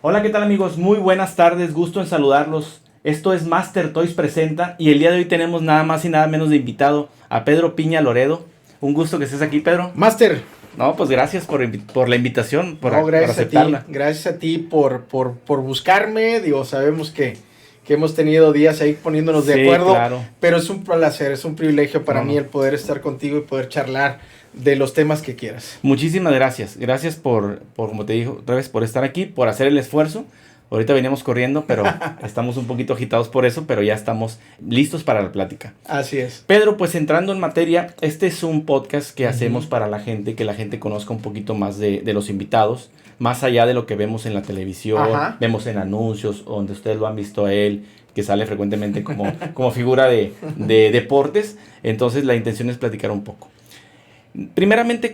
Hola, ¿qué tal amigos? Muy buenas tardes, gusto en saludarlos. Esto es Master Toys Presenta y el día de hoy tenemos nada más y nada menos de invitado a Pedro Piña Loredo. Un gusto que estés aquí, Pedro. Master. No, pues gracias por la invitación, por Gracias aceptarla. a ti, gracias a ti por buscarme. Digo, sabemos que hemos tenido días ahí poniéndonos de acuerdo, claro. Pero es un placer, es un privilegio para mí el poder estar contigo y poder charlar de los temas que quieras. Muchísimas gracias. Gracias por como te digo otra vez, por estar aquí, por hacer el esfuerzo. Ahorita veníamos corriendo, pero estamos un poquito agitados por eso, pero ya estamos listos para la plática. Así es. Pedro, pues entrando en materia, este es un podcast que hacemos para la gente, que la gente conozca un poquito más de los invitados, más allá de lo que vemos en la televisión, vemos en anuncios, donde ustedes lo han visto a él, que sale frecuentemente como figura de deportes. Entonces la intención es platicar un poco. Primeramente,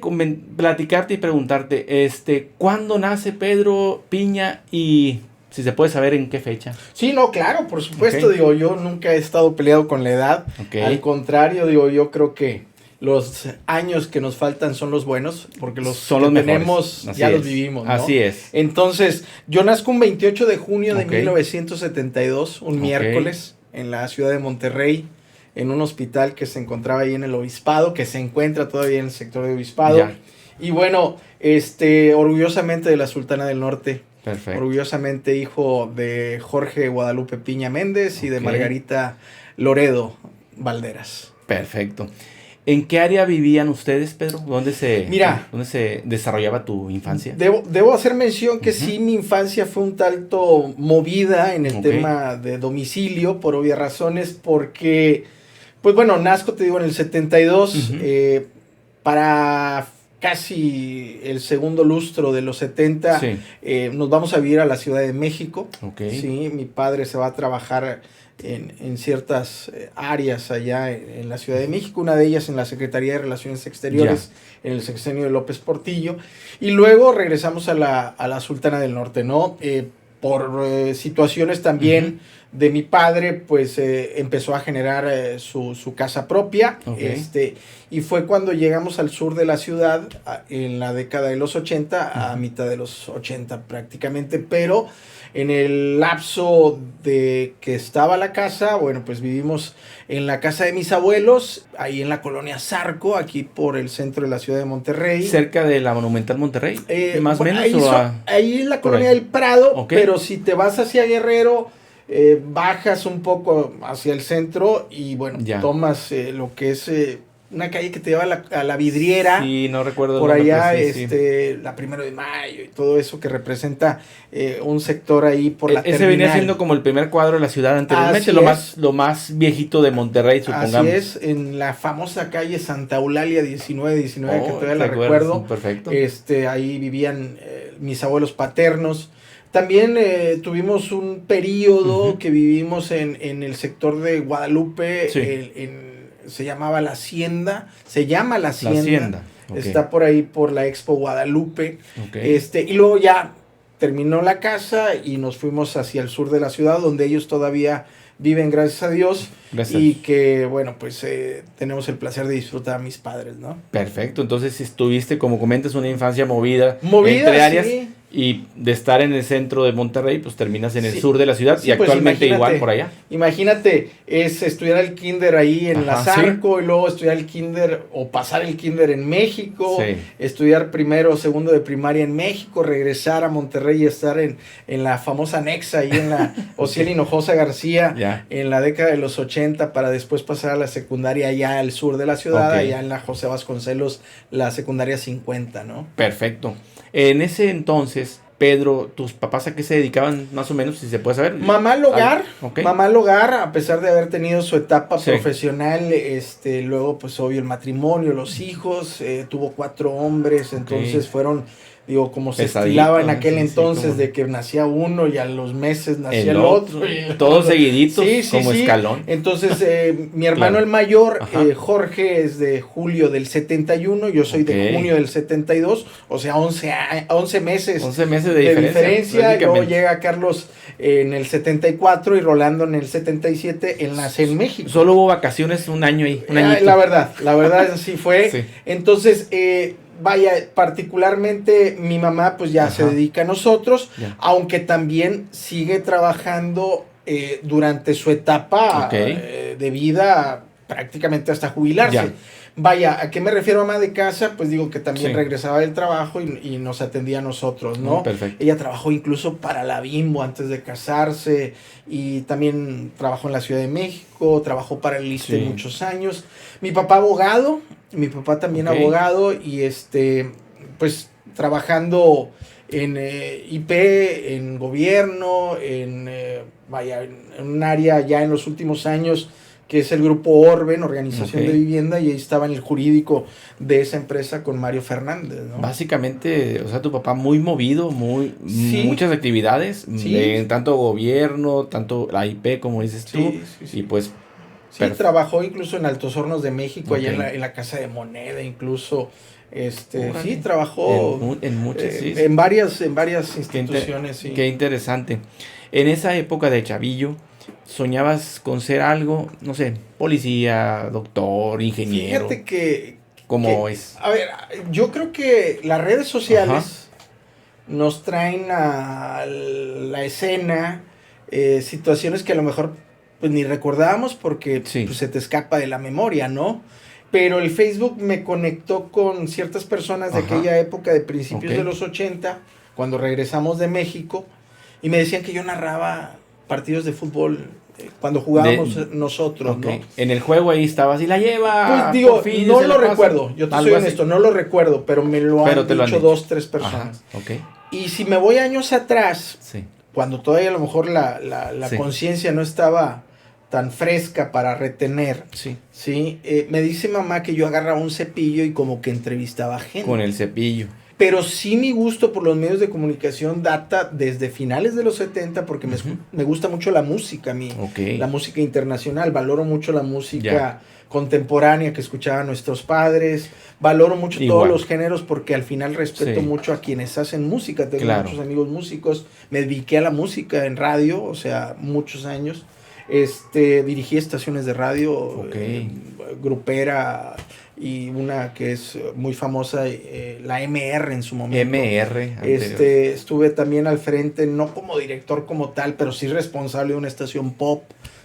platicarte y preguntarte, ¿cuándo nace Pedro Piña y si se puede saber en qué fecha? Sí, no, claro, por supuesto, digo, yo nunca he estado peleado con la edad. Al contrario, digo, yo creo que los años que nos faltan son los buenos, porque los son que los tenemos ya los vivimos, ¿no? Así es. Entonces, yo nazco un 28 de junio de 1972, un miércoles, en la ciudad de Monterrey, en un hospital que se encontraba ahí en el Obispado, que se encuentra todavía en el sector de Obispado. Ya. Y bueno, orgullosamente de la Sultana del Norte. Perfecto. Orgullosamente hijo de Jorge Guadalupe Piña Méndez y de Margarita Loredo Valderas. Perfecto. ¿En qué área vivían ustedes, Pedro? ¿Dónde se desarrollaba tu infancia? Debo hacer mención que sí, mi infancia fue un tanto movida en el tema de domicilio, por obvias razones, porque, pues bueno, nazco, te digo, en el 72, para casi el segundo lustro de los 70, nos vamos a vivir a la Ciudad de México. Sí, mi padre se va a trabajar en ciertas áreas allá en la Ciudad de México, una de ellas en la Secretaría de Relaciones Exteriores, en el sexenio de López Portillo, y luego regresamos a la Sultana del Norte, ¿no? Por situaciones también de mi padre, pues empezó a generar su casa propia, y fue cuando llegamos al sur de la ciudad en la década de los 80, a mitad de los 80 prácticamente, pero en el lapso de que estaba la casa, bueno, pues vivimos en la casa de mis abuelos, ahí en la colonia Zarco, aquí por el centro de la ciudad de Monterrey. ¿Cerca de la Monumental Monterrey? ¿Más o menos? Ahí en la colonia del Prado, pero si te vas hacia Guerrero, bajas un poco hacia el centro y bueno, tomas lo que es una calle que te lleva a la Vidriera. Sí, no recuerdo. Por allá, la 1 de Mayo y todo eso que representa un sector ahí por la terminal. Ese venía siendo como el primer cuadro de la ciudad anteriormente, lo más viejito de Monterrey, supongamos. Así es, en la famosa calle Santa Eulalia 19, que todavía la recuerdo. Perfecto. Ahí vivían mis abuelos paternos. También tuvimos un periodo que vivimos en el sector de Guadalupe, se llamaba La Hacienda, se llama La Hacienda. Está por ahí por la Expo Guadalupe, y luego ya terminó la casa y nos fuimos hacia el sur de la ciudad, donde ellos todavía viven, gracias a Dios, y que, bueno, pues tenemos el placer de disfrutar a mis padres, ¿no? Perfecto, entonces estuviste, como comentas, una infancia movida entre áreas, y de estar en el centro de Monterrey, pues terminas en el sur de la ciudad, y actualmente pues igual por allá. Imagínate, es estudiar el kinder ahí en la Zarco, y luego estudiar el kinder, o pasar el kinder en México, estudiar primero o segundo de primaria en México, regresar a Monterrey y estar en la famosa Nexa, ahí en la Ociel Hinojosa García, en la década de los 80, para después pasar a la secundaria allá al sur de la ciudad, allá en la José Vasconcelos, la secundaria 50, ¿no? Perfecto. En ese entonces, Pedro, ¿tus papás a qué se dedicaban más o menos, si se puede saber? Mamá al hogar, a pesar de haber tenido su etapa profesional, luego pues obvio el matrimonio, los hijos, tuvo 4 hombres, entonces fueron, digo, como se estilaba en aquel entonces, de que nacía uno y a los meses nacía el otro. Todos seguiditos, como escalón. Entonces, mi hermano el mayor, Jorge, es de julio del 71, yo soy de junio del 72, o sea, 11 meses. 11 meses de diferencia. Luego llega Carlos en el 74 y Rolando en el 77, él nace en México. Solo hubo vacaciones un año ahí, un añito. La verdad así fue. Entonces, vaya, particularmente mi mamá pues ya se dedica a nosotros, aunque también sigue trabajando durante su etapa de vida prácticamente hasta jubilarse. Vaya, ¿a qué me refiero, ama de casa? Pues digo que también regresaba del trabajo y nos atendía a nosotros, ¿no? Perfecto. Ella trabajó incluso para la Bimbo antes de casarse y también trabajó en la Ciudad de México, trabajó para el ISSSTE muchos años. Mi papá abogado, mi papá también abogado y pues trabajando en IP, en gobierno, en un área ya en los últimos años que es el grupo Orben, Organización de Vivienda, y ahí estaba en el jurídico de esa empresa con Mario Fernández, ¿no? Básicamente, o sea, tu papá muy movido, muchas actividades, tanto gobierno, tanto la IP, como dices tú, y pues... Sí, trabajó incluso en Altos Hornos de México, allá en la Casa de Moneda, incluso... sí, trabajó en muchas, en varias instituciones. Qué interesante. En esa época de chavillo, ¿soñabas con ser algo, no sé, policía, doctor, ingeniero? Fíjate que... ¿Cómo es? A ver, yo creo que las redes sociales nos traen a la escena situaciones que a lo mejor pues ni recordábamos porque pues, se te escapa de la memoria, ¿no? Pero el Facebook me conectó con ciertas personas de aquella época, de principios de los 80, cuando regresamos de México, y me decían que yo narraba partidos de fútbol cuando jugábamos nosotros, ¿no? En el juego ahí estabas y la lleva. Pues digo, no lo recuerdo, yo te soy honesto, no lo recuerdo, pero me lo han dicho 2, 3 personas. Y si me voy años atrás, cuando todavía a lo mejor la conciencia no estaba tan fresca para retener, me dice mamá que yo agarraba un cepillo y como que entrevistaba gente. Con el cepillo. Pero sí mi gusto por los medios de comunicación data desde finales de los 70 porque me gusta mucho la música a mí, la música internacional, valoro mucho la música contemporánea que escuchaban nuestros padres, valoro mucho todos los géneros porque al final respeto mucho a quienes hacen música, tengo muchos amigos músicos, me dediqué a la música en radio, o sea, muchos años, dirigí estaciones de radio, grupera, y una que es muy famosa, la MR en su momento. MR. Estuve también al frente, no como director como tal, pero sí responsable de una estación pop.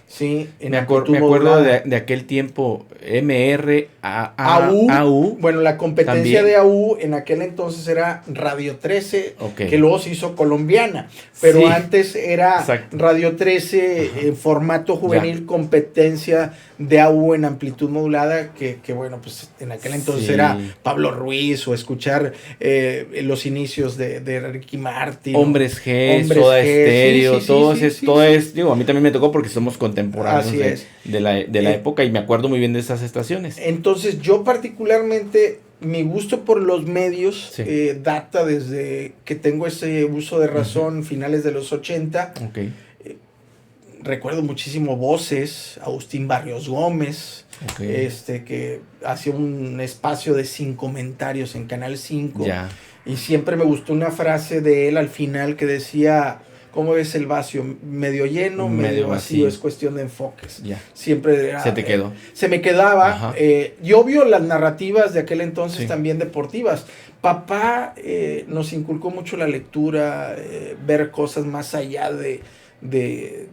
Sí, me acuerdo de aquel tiempo, MR, AU. Bueno, la competencia también de AU en aquel entonces era Radio 13, que luego se hizo colombiana. Pero antes era Radio 13 en formato juvenil, competencia de AU en amplitud modulada, que bueno, pues en aquel entonces era Pablo Ruiz, o escuchar los inicios de Ricky Martin. Hombres G, Soda Stereo, todo es, digo, a mí también me tocó porque somos contemporáneos de la época y me acuerdo muy bien de esas estaciones. Entonces yo particularmente mi gusto por los medios data desde que tengo ese uso de razón, finales de los 80. Recuerdo muchísimo Voces, Agustín Barrios Gómez, que hacía un espacio de 5 comentarios en Canal 5. Y siempre me gustó una frase de él al final que decía: ¿cómo ves el vacío? ¿Medio lleno, medio vacío? Es cuestión de enfoques. Siempre era, se te quedó. Se me quedaba. Y obvio las narrativas de aquel entonces también deportivas. Papá nos inculcó mucho la lectura, ver cosas más allá de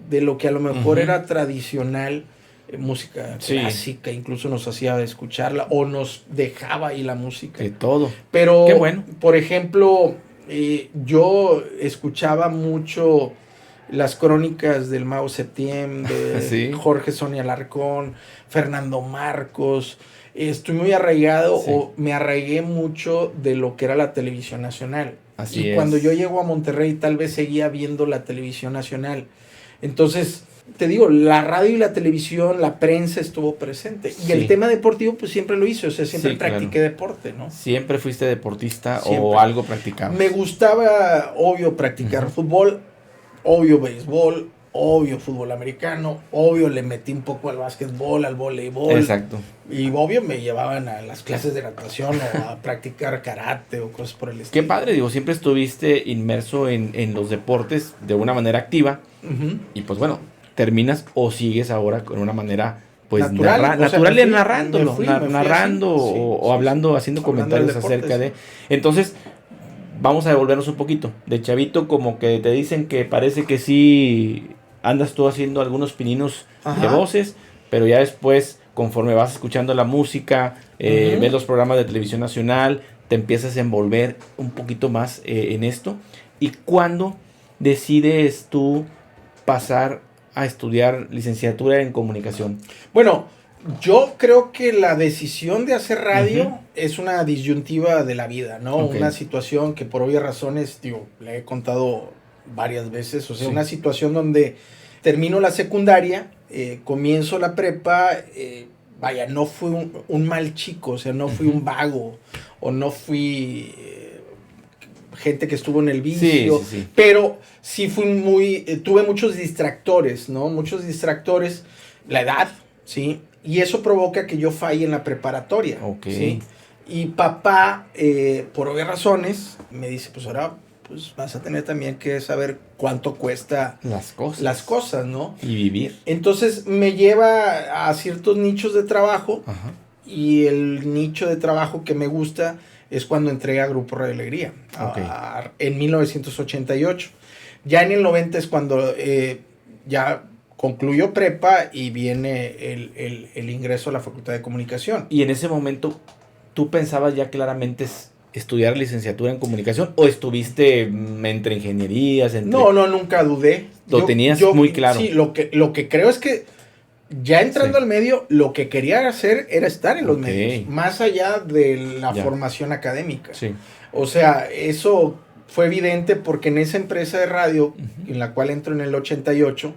lo que a lo mejor era tradicional, música clásica, incluso nos hacía escucharla o nos dejaba ahí la música. De todo. Pero, qué bueno. Por ejemplo... yo escuchaba mucho las crónicas del Mao Zedong, de Jorge Sonia Alarcón, Fernando Marcos. Estoy muy arraigado o me arraigué mucho de lo que era la televisión nacional. Y cuando yo llego a Monterrey tal vez seguía viendo la televisión nacional. Entonces, te digo, la radio y la televisión, la prensa estuvo presente. Y el tema deportivo, pues siempre lo hice. O sea, siempre practiqué deporte, ¿no? ¿Siempre fuiste deportista o algo practicabas? Me gustaba, obvio, practicar fútbol, obvio, béisbol, obvio, fútbol americano, obvio, le metí un poco al básquetbol, al voleibol. Exacto. Y obvio, me llevaban a las clases de natación o a practicar karate o cosas por el estilo. Qué padre, digo, siempre estuviste inmerso en los deportes de una manera activa. Y pues bueno, terminas o sigues ahora con una manera pues narrándolo, narrando o hablando, haciendo comentarios acerca de... Entonces, vamos a devolvernos un poquito. De chavito como que te dicen que parece que sí andas tú haciendo algunos pininos de voces, pero ya después, conforme vas escuchando la música, ves los programas de televisión nacional, te empiezas a envolver un poquito más en esto. ¿Y cuándo decides tú pasar a estudiar licenciatura en comunicación? Bueno, yo creo que la decisión de hacer radio es una disyuntiva de la vida, ¿no? Una situación que por obvias razones, le he contado varias veces, o sea, una situación donde termino la secundaria, comienzo la prepa, vaya, no fui un mal chico, o sea, no fui un vago, o no fui gente que estuvo en el vicio, pero sí fui tuve muchos distractores, ¿no? Muchos distractores, la edad, ¿sí? Y eso provoca que yo falle en la preparatoria, ¿sí? Y papá, por obvias razones, me dice, pues ahora pues vas a tener también que saber cuánto cuesta las cosas, ¿no? Y vivir. Entonces me lleva a ciertos nichos de trabajo, y el nicho de trabajo que me gusta es cuando entré a Grupo Radio Alegría, en 1988. Ya en el 90 es cuando ya concluyó prepa y viene el ingreso a la Facultad de Comunicación. Y en ese momento, ¿tú pensabas ya claramente estudiar licenciatura en comunicación o estuviste entre ingenierías? No, nunca dudé. Lo tenías muy claro. Sí, lo que creo es que ya entrando al medio, lo que quería hacer era estar en los medios, más allá de la formación académica. Sí. O sea, eso fue evidente porque en esa empresa de radio, en la cual entro en el 88,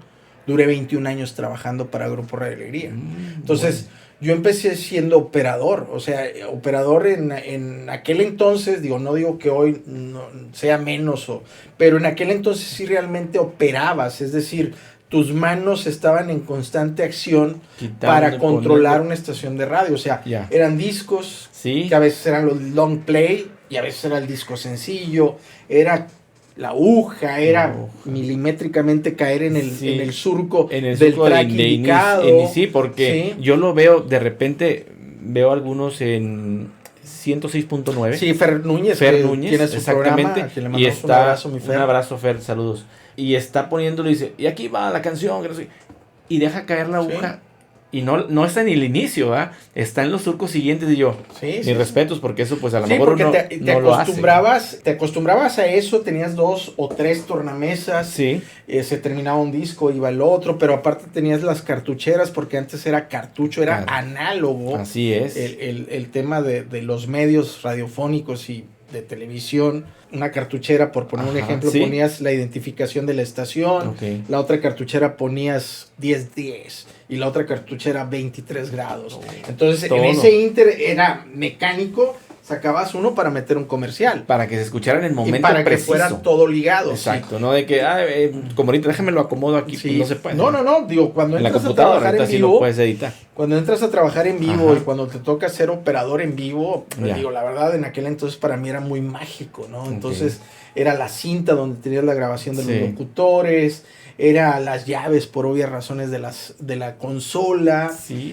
duré 21 años trabajando para Grupo Radio Alegría. Entonces, yo empecé siendo operador, o sea, operador en aquel entonces, no digo que hoy no sea menos, pero en aquel entonces sí realmente operabas, es decir, tus manos estaban en constante acción para controlar una estación de radio. O sea, eran discos, que a veces eran los long play, y a veces era el disco sencillo, era la aguja, era milimétricamente caer en el surco del track indicado. Porque yo lo veo, de repente, veo algunos en 106.9. Sí, Fer Núñez tiene su programa, que le mandamos un abrazo, mi Fer. Un abrazo, Fer, saludos. Y está poniéndolo y dice, y aquí va la canción, y deja caer la aguja, y no está en el inicio, ¿verdad? Está en los surcos siguientes, y yo, mis respetos, porque eso pues a lo mejor uno no lo hace. Te acostumbrabas a eso, tenías 2 o 3 tornamesas, se terminaba un disco, iba el otro, pero aparte tenías las cartucheras, porque antes era cartucho, era análogo. Así es. El tema de los medios radiofónicos y de televisión. Una cartuchera, por poner un ejemplo, ponías la identificación de la estación, la otra cartuchera ponías 1010 y la otra cartuchera 23 grados. Entonces, en ese inter era mecánico, sacabas uno para meter un comercial. Para que se escuchara en el momento preciso. Y para preciso. Que fuera todo ligado. Exacto, no de que, como ahorita déjame lo acomodo aquí, pues no se puede. No, cuando en entras la computadora, a trabajar en vivo, sí lo puedes editar. Cuando entras a trabajar en vivo y cuando te toca ser operador en vivo, la verdad, en aquel entonces para mí era muy mágico, ¿no? Entonces, era la cinta donde tenías la grabación de los locutores, era las llaves por obvias razones de la consola,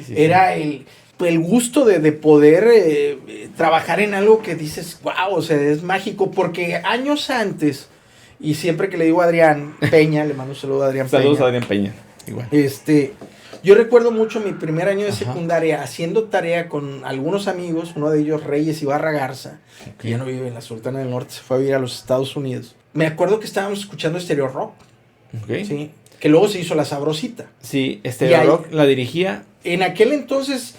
era el gusto de poder trabajar en algo que dices, wow, o sea, es mágico, porque años antes, y siempre que le digo a Adrián Peña, le mando un saludo a Adrián Peña. Saludos a Adrián Peña, igual. Yo recuerdo mucho mi primer año de secundaria haciendo tarea con algunos amigos, uno de ellos Reyes Ibarra Garza, que ya no vive en la Sultana del Norte, se fue a vivir a los Estados Unidos. Me acuerdo que estábamos escuchando Stereo Rock, ¿sí? Que luego se hizo La Sabrosita. Sí, Stereo Rock la dirigía. En aquel entonces,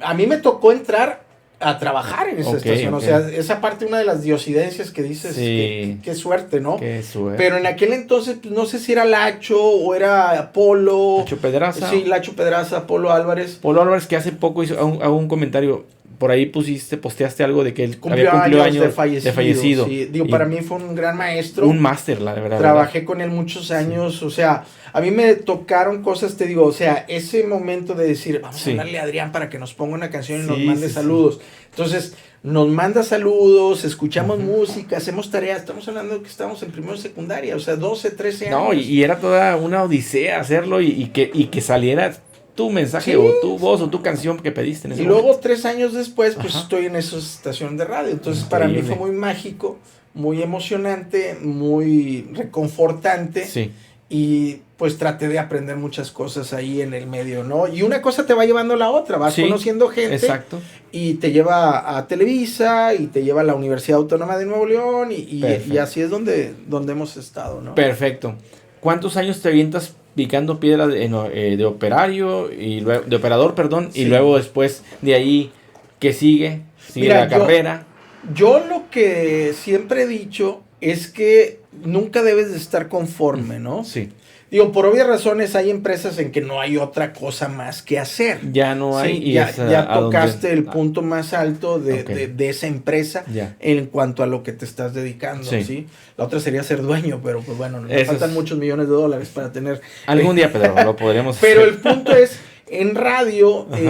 a mí me tocó entrar a trabajar en esa estación, o sea, esa parte una de las diosidencias que dices, qué suerte, ¿no? Qué suerte. Pero en aquel entonces, no sé si era Lacho o era Apolo. Lacho Pedraza. Sí, Lacho Pedraza, Apolo Álvarez. Apolo Álvarez, que hace poco hago un comentario, por ahí posteaste algo de que él había cumplido años de fallecido. Sí. Para mí fue un gran maestro. Un máster, la verdad. Trabajé con él muchos años, o sea, a mí me tocaron cosas, o sea, ese momento de decir, vamos a hablarle a Adrián para que nos ponga una canción y nos mande saludos. Entonces, nos manda saludos, escuchamos música, hacemos tareas, estamos hablando de que estamos en primero de secundaria, o sea, 12, 13 años. No, y era toda una odisea hacerlo y que saliera tu mensaje Sí. o tu voz o tu canción que pediste en ese Y momento. luego 3 años después, pues Ajá. estoy en esa estación de radio. Entonces para mí Increíble. fue muy mágico, muy emocionante, muy reconfortante. Sí. Y pues traté de aprender muchas cosas ahí en el medio, ¿no? Y una cosa te va llevando a la otra, vas Sí, conociendo gente. Exacto. Y te lleva a Televisa y te lleva a la Universidad Autónoma de Nuevo León y así es donde hemos estado, ¿no? Perfecto. ¿Cuántos años te avientas picando piedra de operario y luego, de operador, perdón, Sí. y luego después de ahí, ¿qué sigue? Sigue Mira, la carrera. Yo lo que siempre he dicho es que nunca debes de estar conforme, ¿no? Sí. Digo, por obvias razones hay empresas en que no hay otra cosa más que hacer. Ya no hay. Sí, y ya, es ya a donde- tocaste el punto más alto de, Ok. de esa empresa Ya. en cuanto a lo que te estás dedicando, Sí. ¿sí? La otra sería ser dueño, pero pues bueno, nos Eso faltan es- muchos millones de dólares para tener... Algún día, Pedro, lo podremos Pero hacer. el punto es, en radio, Ajá.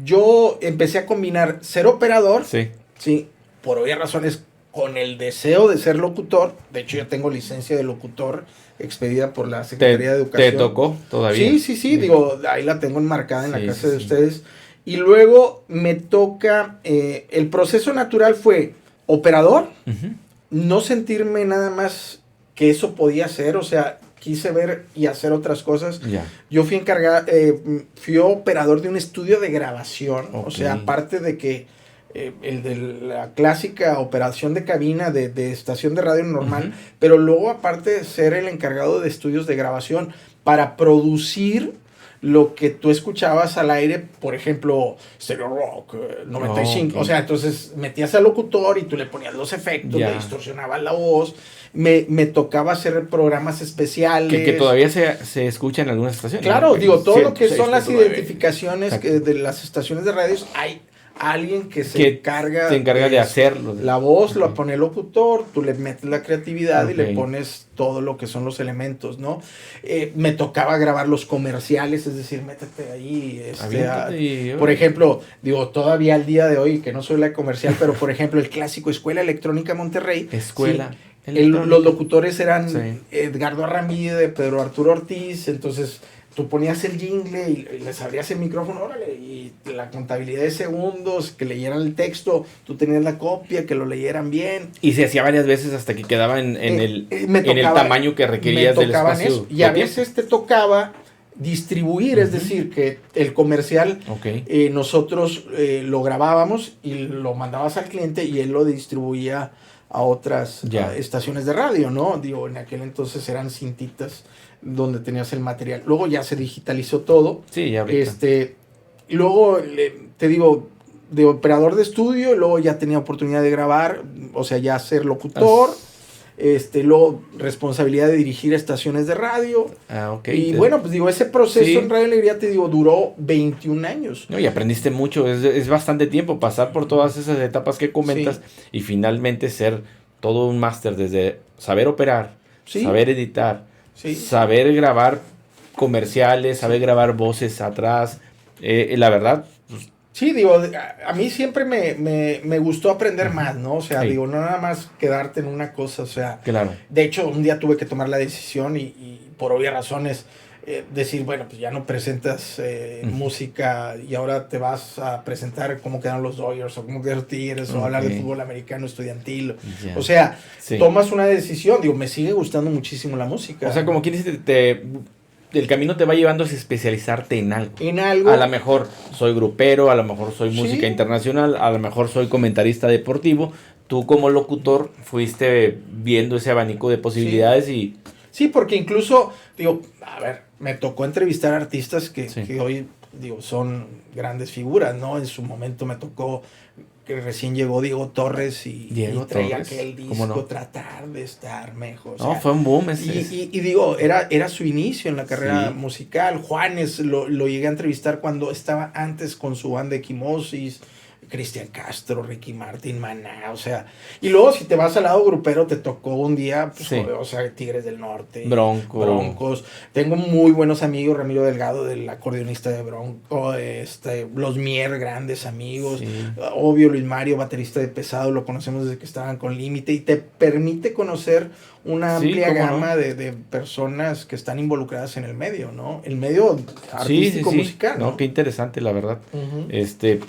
yo empecé a combinar ser operador, Sí. sí, por obvias razones, con el deseo de ser locutor. De hecho, yo tengo licencia de locutor expedida por la Secretaría de Educación. ¿Te tocó todavía? Sí, digo, ahí la tengo enmarcada en la Sí, casa sí, de sí. ustedes. Y luego me toca, el proceso natural fue operador, Ujú. no sentirme nada más que eso podía ser, o sea, quise ver y hacer otras cosas. Ya. Yo fui operador de un estudio de grabación, o Ok. sea, aparte de que el de la clásica operación de cabina de estación de radio normal, Ujú. pero luego aparte de ser el encargado de estudios de grabación para producir lo que tú escuchabas al aire, por ejemplo, Stereo Rock 95, Ok. o sea, entonces metías al locutor y tú le ponías los efectos, Ya. le distorsionabas la voz, me tocaba hacer programas especiales. Que todavía se escucha en algunas estaciones. Claro, ¿no? digo, todo lo que son las 106.9. identificaciones Exacto. de las estaciones de radios, hay alguien que se Que encarga, se encarga de hacerlo. la voz, Ok. lo pone el locutor, tú le metes la creatividad y le Ok. pones todo lo que son los elementos, ¿no? Me tocaba grabar los comerciales, es decir, métete ahí. Aviéntate y- Por ejemplo, digo, todavía al día de hoy, que no soy la comercial, pero por ejemplo, el clásico Escuela Electrónica Monterrey. Escuela. sí, electrónica. los locutores eran Sí. Edgardo Arramide, Pedro Arturo Ortiz, entonces tú ponías el jingle y les abrías el micrófono, órale, y la contabilidad de segundos, que leyeran el texto, tú tenías la copia, que lo leyeran bien. Y se hacía varias veces hasta que quedaba en el Me en el tocaba- tamaño que requerías me del tocaban espacio. eso, y a o tiempo. veces te tocaba distribuir, es Ujú. decir, que el comercial Ok. nosotros lo grabábamos y lo mandabas al cliente y él lo distribuía a otras Ya. estaciones de radio, ¿no? Digo, en aquel entonces eran cintitas donde tenías el material. Luego ya se digitalizó todo. Sí, ya ahorita. Y luego, te digo, de operador de estudio, luego ya tenía oportunidad de grabar, o sea, ya ser locutor. Luego responsabilidad de dirigir estaciones de radio. Ah, ok. Y bueno, pues digo, ese proceso Sí. en Radio Alegría, te digo, duró 21 años. No, y aprendiste mucho, es bastante tiempo pasar por todas esas etapas que comentas Sí. y finalmente ser todo un máster desde saber operar, Sí. saber editar, Sí. saber grabar comerciales, saber grabar voces atrás. La verdad, pues, Sí, digo, a mí siempre me gustó aprender más, ¿no? O sea, Sí. digo, no nada más quedarte en una cosa, o sea, claro. de hecho, un día tuve que tomar la decisión y por obvias razones decir, bueno, pues ya no presentas música y ahora te vas a presentar cómo quedaron los Dodgers o cómo quedaron los Tigres o hablar de Ok. fútbol americano estudiantil. Ya. O sea, Sí. tomas una decisión, digo, me sigue gustando muchísimo la música. O sea, como quien dice, el camino te va llevando a especializarte en algo. en algo. A lo mejor soy grupero, a lo mejor soy Sí. música internacional, a lo mejor soy comentarista deportivo. Tú como locutor fuiste viendo ese abanico de posibilidades y... Sí, porque incluso, digo, a ver, me tocó entrevistar artistas que hoy, digo, son grandes figuras, ¿no? En su momento me tocó que recién llegó Diego Torres y traía Torres, aquel ¿cómo disco, no? Tratar de estar mejor. No, fue un boom ese. Y digo, era su inicio en la carrera Sí. musical. Juanes lo llegué a entrevistar cuando estaba antes con su banda Equimosis, Cristian Castro, Ricky Martin, Maná, o sea, y luego si te vas al lado grupero te tocó un día, pues, o sea, Tigres del Norte, Broncos, tengo muy buenos amigos, Ramiro Delgado, del acordeonista de Bronco, los Mier, grandes amigos, obvio Luis Mario, baterista de Pesado, lo conocemos desde que estaban con Límite, y te permite conocer una amplia gama de personas que están involucradas en el medio, ¿no? El medio artístico musical, ¿no? Qué interesante, la verdad.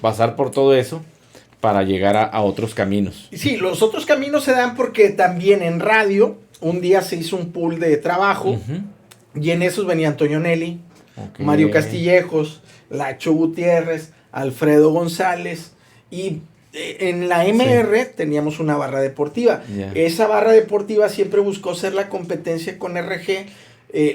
Pasar por todo eso para llegar a otros caminos. Sí, los otros caminos se dan porque también en radio, un día se hizo un pool de trabajo, y en esos venía Antonio Nelly, Mario Castillejos, Lacho Gutiérrez, Alfredo González, y en la MR teníamos una barra deportiva. Esa barra deportiva siempre buscó ser la competencia con RG.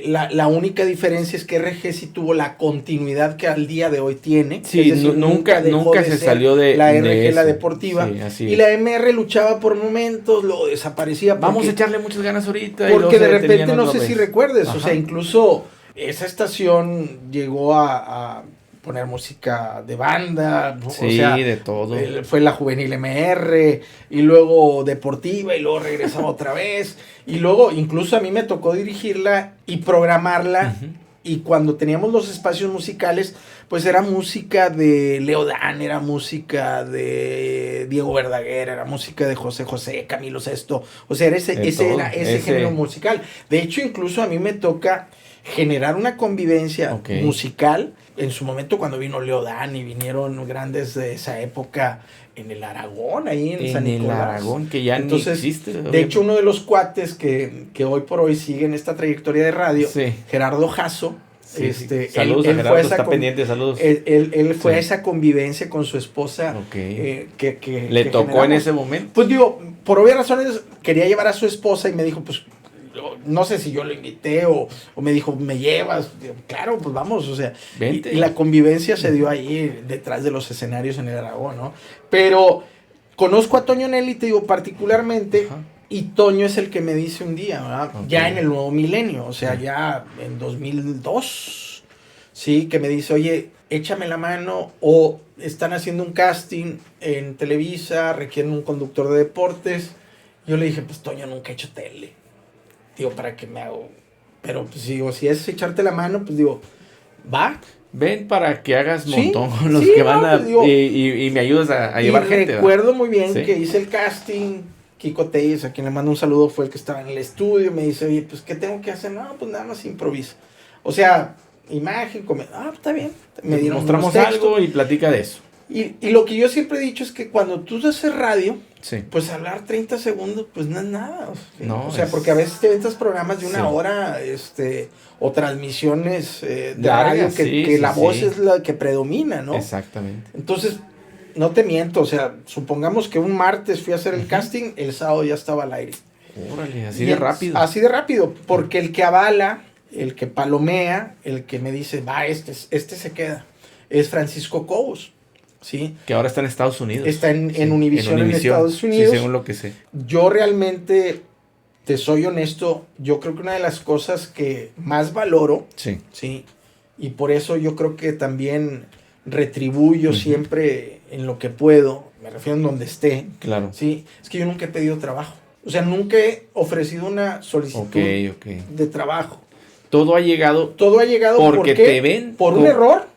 La única diferencia es que RG sí tuvo la continuidad que al día de hoy tiene. Sí, es decir, nunca se salió de la RG, de la deportiva. Sí, y la MR luchaba por momentos, lo desaparecía. Vamos a echarle muchas ganas ahorita. Porque de repente, no sé si recuerdes, o sea, incluso esa estación llegó a poner música de banda, sí, o sea, de todo. Fue la juvenil MR, y luego deportiva, y luego regresaba otra vez, y luego incluso a mí me tocó dirigirla y programarla, y cuando teníamos los espacios musicales, pues era música de Leo Dan, era música de Diego Verdaguer, era música de José José, Camilo Sesto, o sea, era ese género musical. De hecho, incluso a mí me toca generar una convivencia musical. En su momento, cuando vino Leo Dan y vinieron grandes de esa época en el Aragón, ahí en San Nicolás. En el Aragón, que ya no existe. De hecho, uno de los cuates que hoy por hoy sigue en esta trayectoria de radio, Gerardo Jasso, saludos a Gerardo, está pendiente, saludos. Él fue a esa convivencia con su esposa. Que le tocó en ese momento. Pues digo, por obvias razones, quería llevar a su esposa y me dijo, pues, no sé si yo lo invité o me dijo, ¿me llevas? Digo, claro, pues vamos, o sea. Y la convivencia se dio ahí detrás de los escenarios en el Aragón, ¿no? Pero conozco a Toño Nelly, te digo, particularmente, y Toño es el que me dice un día, ¿verdad? Ya en el nuevo milenio, o sea, ya en 2002, sí, que me dice, oye, échame la mano, o están haciendo un casting en Televisa, requieren un conductor de deportes. Yo le dije, pues Toño, nunca he hecho tele. Digo, ¿para qué me hago? Pero pues digo, si es echarte la mano, pues digo, va. Ven para que hagas montón con los que van a... Pues digo, y me ayudas a llevar gente. Recuerdo muy bien que hice el casting. Kiko Telles, a quien le mando un saludo, fue el que estaba en el estudio. Me dice, oye, pues, ¿qué tengo que hacer? No, pues nada más improvisa. O sea, imagen, está bien. Me mostramos algo y platica de eso. Y lo que yo siempre he dicho es que cuando tú haces radio, pues hablar 30 segundos, pues no es nada. O sea, porque a veces te aventas programas de una hora, o transmisiones de radio que la voz es la que predomina, ¿no? Exactamente. Entonces, no te miento, o sea, supongamos que un martes fui a hacer el casting, el sábado ya estaba al aire. Órale, así de rápido. Así de rápido, porque el que avala, el que palomea, el que me dice, va, este se queda, es Francisco Cobos. ¿Sí? Que ahora está en Estados Unidos. Está en Univisión en Estados Unidos. Sí, según lo que sé. Yo realmente, te soy honesto, yo creo que una de las cosas que más valoro, ¿sí? Y por eso yo creo que también retribuyo siempre en lo que puedo, me refiero en donde esté. Claro. ¿Sí? Es que yo nunca he pedido trabajo. O sea, nunca he ofrecido una solicitud de trabajo. Todo ha llegado porque te ven por un error.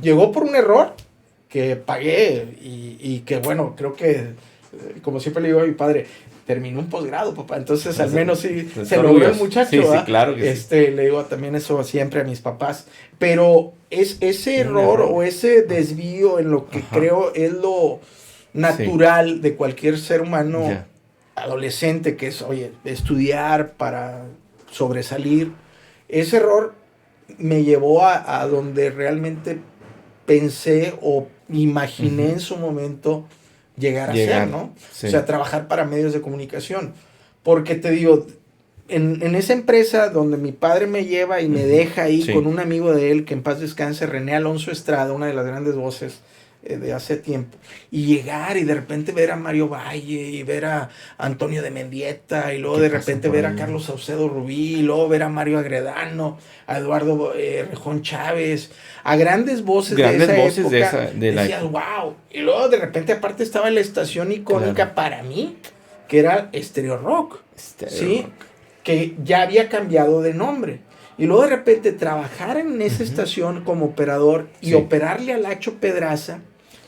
Llegó por un error que pagué y que bueno, creo que, como siempre le digo a mi padre, terminó un posgrado, papá, entonces al menos se logró el muchacho. Sí, claro que sí. Le digo también eso siempre a mis papás, pero es ese error o ese desvío en lo que creo es lo natural de cualquier ser humano adolescente, que es, oye, estudiar para sobresalir. Ese error me llevó a donde realmente pensé o imaginé en su momento llegar a ser, ¿no? O sea, trabajar para medios de comunicación. Porque te digo, en esa empresa donde mi padre me lleva y me deja ahí con un amigo de él, que en paz descanse, René Alonso Estrada, una de las grandes voces de hace tiempo, y llegar y de repente ver a Mario Valle y ver a Antonio de Mendieta y luego de repente ver a Carlos Saucedo Rubí y luego ver a Mario Agredano, a Eduardo Rejón Chávez, a grandes voces de esa época, decías, wow, y luego de repente aparte estaba la estación icónica para mí, que era Stereo Rock, ¿sí? Que ya había cambiado de nombre. Y luego de repente trabajar en esa estación como operador y operarle a Lacho Pedraza,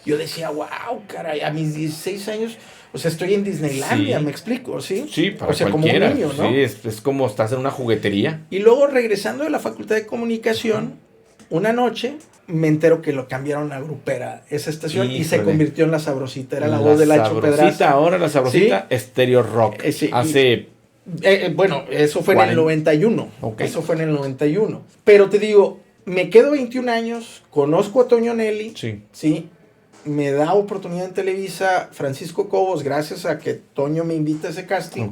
yo decía, wow, caray, a mis 16 años, o sea, estoy en Disneylandia, me explico, ¿sí? Sí, para o sea, cualquiera, como un niño, ¿no? Sí, es como estás en una juguetería. Y luego regresando de la Facultad de Comunicación, una noche me entero que lo cambiaron a Grupera, esa estación, y se convirtió en La Sabrosita, era la voz de Lacho Pedraza. Ahora La Sabrosita, Stereo Rock, hace... bueno, eso fue en el 91. Eso fue en el 91. Pero te digo, me quedo 21 años, conozco a Toño Nelly. Sí. Me da oportunidad en Televisa Francisco Cobos, gracias a que Toño me invita a ese casting.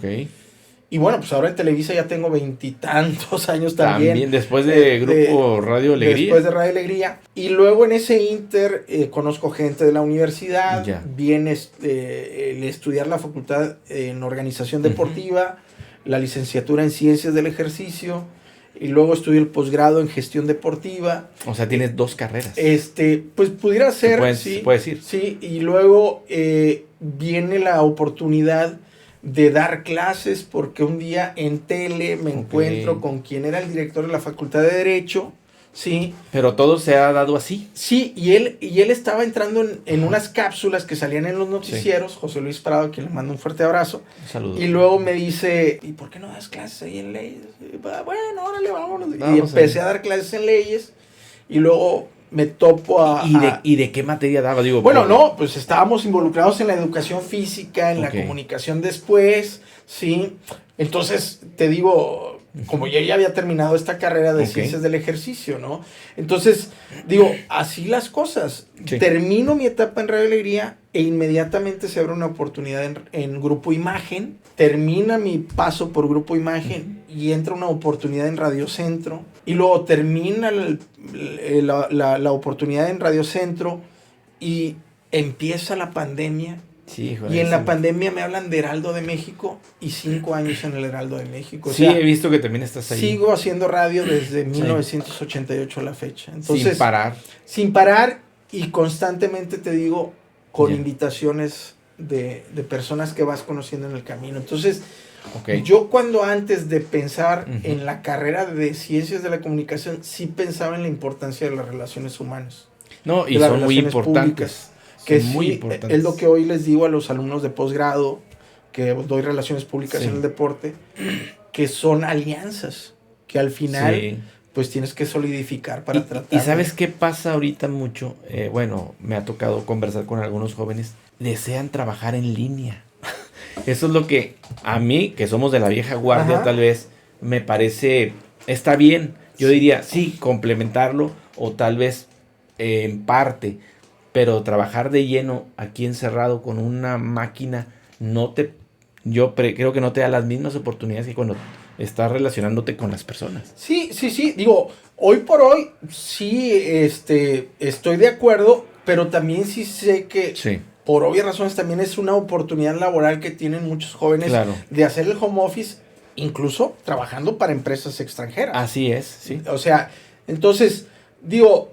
Y bueno, pues ahora en Televisa ya tengo 20 años también. También después de Grupo Radio Alegría. Después de Radio Alegría. Y luego en ese inter conozco gente de la universidad. Viene el estudiar la facultad en organización deportiva, la licenciatura en ciencias del ejercicio. Y luego estudio el posgrado en gestión deportiva. O sea, tienes 2 carreras. Pues pudiera ser, puedes ir. Sí, y luego viene la oportunidad de dar clases porque un día en tele me encuentro con quien era el director de la Facultad de Derecho, ¿sí? Pero todo se ha dado así. Sí, y él estaba entrando en unas cápsulas que salían en los noticieros, José Luis Prado, a quien le mando un fuerte abrazo. Saludos. Y luego me dice, ¿y por qué no das clases ahí en leyes? Bueno, órale, vámonos. Y empecé a dar clases en leyes y luego me topo ¿Y de qué materia daba? Digo, pues estábamos involucrados en la educación física, en la comunicación después, ¿sí? Entonces, te digo, como yo ya había terminado esta carrera de ciencias del ejercicio, ¿no? Entonces, digo, así las cosas. Termino mi etapa en Radio Alegría e inmediatamente se abre una oportunidad en Grupo Imagen. Termina mi paso por Grupo Imagen y entra una oportunidad en Radio Centro. Y luego termina la oportunidad en Radio Centro y empieza la pandemia. Y en la pandemia me hablan de Heraldo de México y 5 años en el Heraldo de México. O sea, he visto que también estás ahí. Sigo haciendo radio desde 1988 a la fecha. Entonces, sin parar. Sin parar y constantemente, te digo, con invitaciones de personas que vas conociendo en el camino. Entonces, yo cuando antes de pensar en la carrera de ciencias de la comunicación, sí pensaba en la importancia de las relaciones humanas. No, y son muy importantes. Que sí, es lo que hoy les digo a los alumnos de posgrado, que doy relaciones públicas en el deporte, que son alianzas, que al final pues tienes que solidificar para tratar. ¿Y sabes qué pasa ahorita mucho? Me ha tocado conversar con algunos jóvenes, desean trabajar en línea. Eso es lo que a mí, que somos de la vieja guardia, tal vez, me parece, está bien. Yo diría, sí, complementarlo o tal vez en parte. Pero trabajar de lleno aquí encerrado con una máquina creo que no te da las mismas oportunidades que cuando estás relacionándote con las personas. Sí. Digo, hoy por hoy sí estoy de acuerdo, pero también sí sé que por obvias razones también es una oportunidad laboral que tienen muchos jóvenes de hacer el home office, incluso trabajando para empresas extranjeras. Así es, sí. O sea, entonces, digo,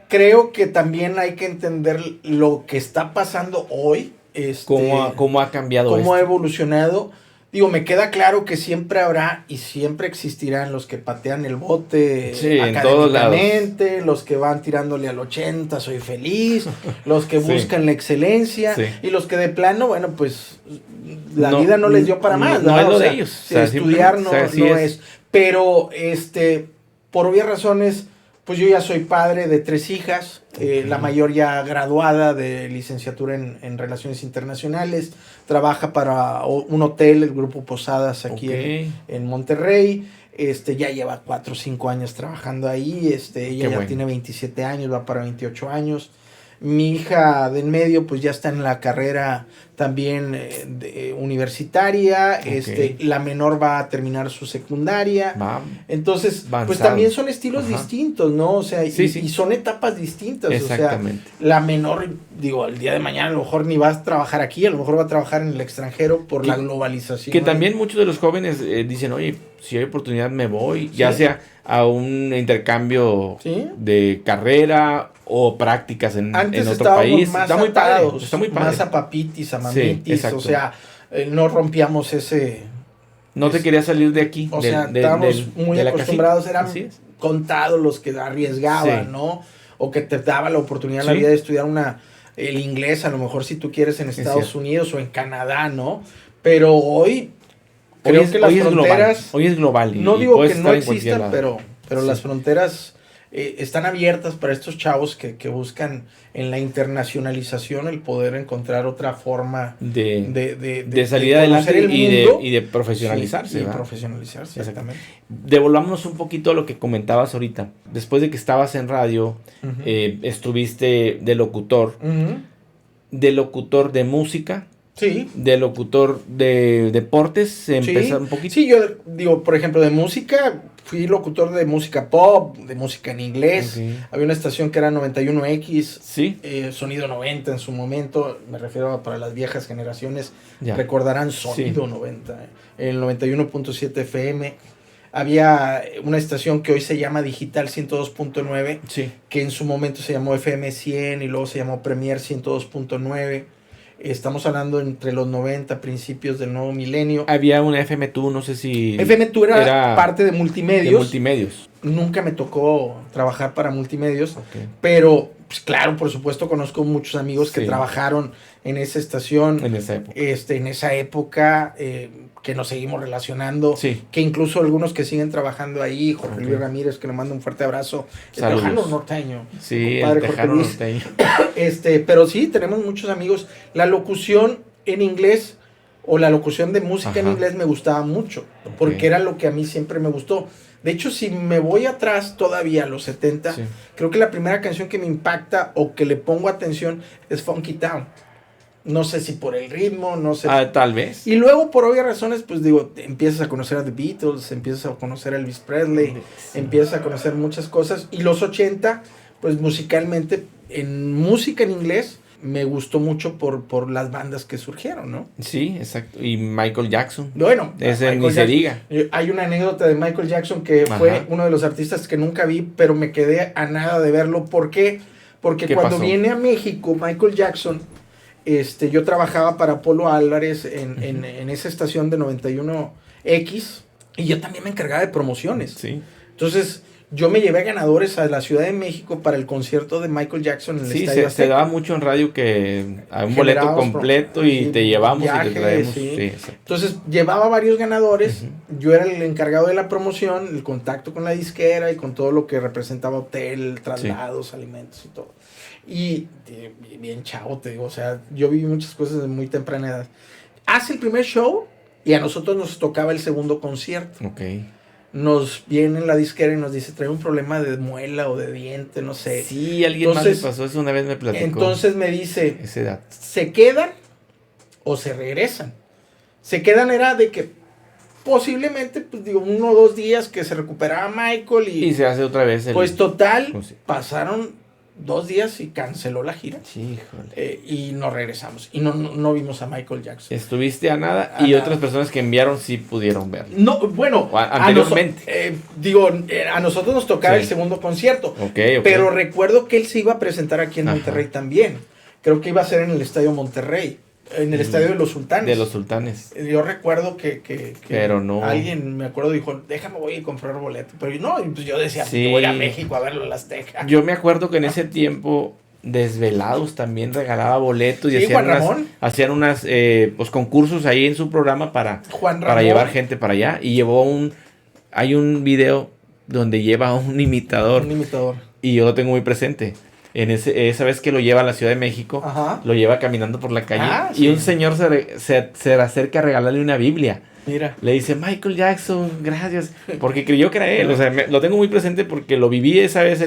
creo que también hay que entender lo que está pasando hoy. ¿Cómo ha cambiado cómo ha evolucionado. Digo, me queda claro que siempre habrá y siempre existirán los que patean el bote académicamente, los que van tirándole al 80, soy feliz, los que buscan la excelencia y los que de plano, bueno, pues la vida no les dio para más. No es lo de ellos. O sea, estudiar no es. Pero por obvias razones, pues yo ya soy padre de 3 hijas, la mayor ya graduada de licenciatura en Relaciones Internacionales, trabaja para un hotel, el Grupo Posadas aquí en Monterrey, ya lleva 4 o 5 años trabajando ahí, ella ya tiene 27 años, va para 28 años, Mi hija de en medio pues ya está en la carrera también universitaria, la menor va a terminar su secundaria. Entonces, pues también son estilos distintos, ¿no? O sea, y son etapas distintas. Exactamente. O sea, la menor, digo, el día de mañana a lo mejor ni va a trabajar aquí, a lo mejor va a trabajar en el extranjero por la globalización. Que también muchos de los jóvenes dicen, oye, si hay oportunidad me voy, ya sea a un intercambio de carrera o prácticas en otro país. Más está muy padre, está muy padre. Más a papitis, a mamitis, o sea, no rompíamos ese... No te querías salir de aquí. O sea, estábamos muy acostumbrados, eran contados los que arriesgaban, ¿no? O que te daba la oportunidad en la vida de estudiar el inglés, a lo mejor si tú quieres en Estados Unidos o en Canadá, ¿no? Pero hoy creo que las fronteras... Hoy es global. No digo que no existan, pero las fronteras están abiertas para estos chavos que buscan en la internacionalización el poder encontrar otra forma de salir adelante y de profesionalizarse. Y profesionalizarse, exactamente. Devolvámonos un poquito a lo que comentabas ahorita. Después de que estabas en radio, estuviste de locutor. De locutor de música. Sí. De locutor de deportes, empezar un poquito. Sí, yo digo, por ejemplo, de música, fui locutor de música pop, de música en inglés. Okay. Había una estación que era 91X, Sonido 90 en su momento, me refiero para las viejas generaciones, recordarán Sonido 90, el 91.7 FM. Había una estación que hoy se llama Digital 102.9, que en su momento se llamó FM 100 y luego se llamó Premier 102.9. Estamos hablando entre los 90, principios del nuevo milenio. Había una FM2, no sé si... FM2 era parte de multimedios. De multimedios. Nunca me tocó trabajar para multimedios, pero pues, claro, por supuesto conozco muchos amigos que trabajaron en esa estación. En esa época. En esa época, que nos seguimos relacionando. Que incluso algunos que siguen trabajando ahí, Jorge Luis Ramírez, que le mando un fuerte abrazo. Saludos. El tejano norteño. Sí, el tejano norteño. Pero sí, tenemos muchos amigos. La locución en inglés o la locución de música en inglés me gustaba mucho, porque era lo que a mí siempre me gustó. De hecho, si me voy atrás todavía a los 70, creo que la primera canción que me impacta o que le pongo atención es Funky Town. No sé si por el ritmo, no sé. Tal vez. Y luego, por obvias razones, pues digo, empiezas a conocer a The Beatles, empiezas a conocer a Elvis Presley, empiezas a conocer muchas cosas. Y los 80, pues musicalmente, en música en inglés, me gustó mucho por las bandas que surgieron, ¿no? Sí, exacto. Y Michael Jackson. Bueno, ese ni se diga. Hay una anécdota de Michael Jackson que fue uno de los artistas que nunca vi, pero me quedé a nada de verlo. ¿Por qué? Porque cuando viene a México, Michael Jackson, yo trabajaba para Polo Álvarez en esa estación de 91X y yo también me encargaba de promociones. Sí. Entonces, yo me llevé ganadores a la Ciudad de México para el concierto de Michael Jackson en el Estadio Azteca. Se daba mucho en radio que a un boleto completo y te llevamos viajes, y te traemos. Entonces, llevaba varios ganadores. Yo era el encargado de la promoción, el contacto con la disquera y con todo lo que representaba hotel, traslados, alimentos y todo. Y bien chavo, te digo, o sea, yo viví muchas cosas de muy temprana edad. Hace el primer show y a nosotros nos tocaba el segundo concierto. Nos viene la disquera y nos dice, trae un problema de muela o de diente, no sé. Sí, alguien más le pasó eso, una vez me platicó. Entonces me dice, esa edad. ¿Se quedan o se regresan? Se quedan era de que posiblemente, pues digo, 1 o 2 días que se recuperaba Michael y se hace otra vez. Pues total, pasaron 2 días y canceló la gira. Sí, híjole. Y nos regresamos. Y no vimos a Michael Jackson. Estuviste a nada y otras personas que enviaron sí pudieron verlo. No, bueno. Anteriormente. A nosotros nos tocaba el segundo concierto. Pero recuerdo que él se iba a presentar aquí en Monterrey también. Creo que iba a ser en el Estadio Monterrey. En el Estadio de los Sultanes. De los Sultanes. Yo recuerdo que pero no. Alguien, me acuerdo, dijo, déjame, voy a comprar boleto. Pero no, pues yo decía, voy a México a verlo en las Azteca. Yo me acuerdo que en ese tiempo Desvelados también regalaba boletos y hacían unas pues concursos ahí en su programa para llevar gente para allá. Y hay un video donde lleva un imitador. Y yo lo tengo muy presente. Esa vez que lo lleva a la Ciudad de México, lo lleva caminando por la calle y un señor se acerca a regalarle una Biblia. Mira. Le dice, Michael Jackson, gracias, porque creyó que era él. O sea, lo tengo muy presente porque lo viví esa vez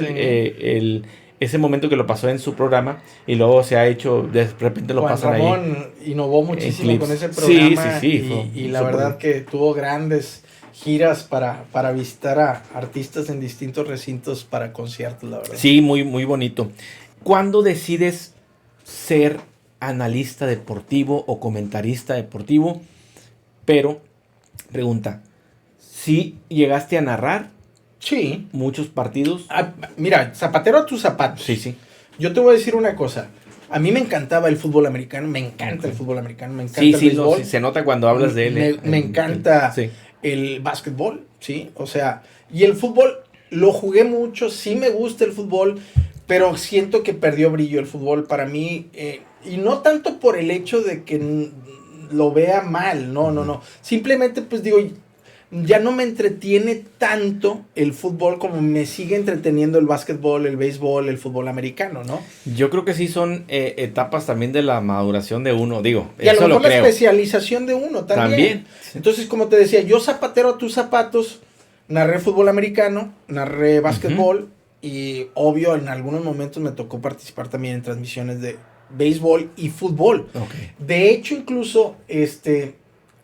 ese momento que lo pasó en su programa y luego se ha hecho, de repente lo Juan pasan Ramón ahí. innovó muchísimo con ese programa y la verdad que tuvo grandes giras para visitar a artistas en distintos recintos para conciertos, la verdad. Sí, muy, muy bonito. ¿Cuándo decides ser analista deportivo o comentarista deportivo? Pero, pregunta, ¿sí llegaste a narrar? Sí. Muchos partidos. Mira, zapatero a tus zapatos. Sí, sí. Yo te voy a decir una cosa. A mí me encantaba el fútbol americano, me encanta el fútbol americano, me encanta el béisbol. Sí, se nota cuando hablas de él. Me encanta el básquetbol, ¿sí? O sea, y el fútbol lo jugué mucho, sí me gusta el fútbol, pero siento que perdió brillo el fútbol para mí. Y no tanto por el hecho de que lo vea mal, no. Simplemente, pues digo, ya no me entretiene tanto el fútbol como me sigue entreteniendo el básquetbol, el béisbol, el fútbol americano, ¿no? Yo creo que sí son etapas también de la maduración de uno, digo. Y a lo mejor la especialización de uno también. Sí. Entonces, como te decía, yo zapatero a tus zapatos, narré fútbol americano, narré básquetbol y obvio en algunos momentos me tocó participar también en transmisiones de béisbol y fútbol. Okay. De hecho, incluso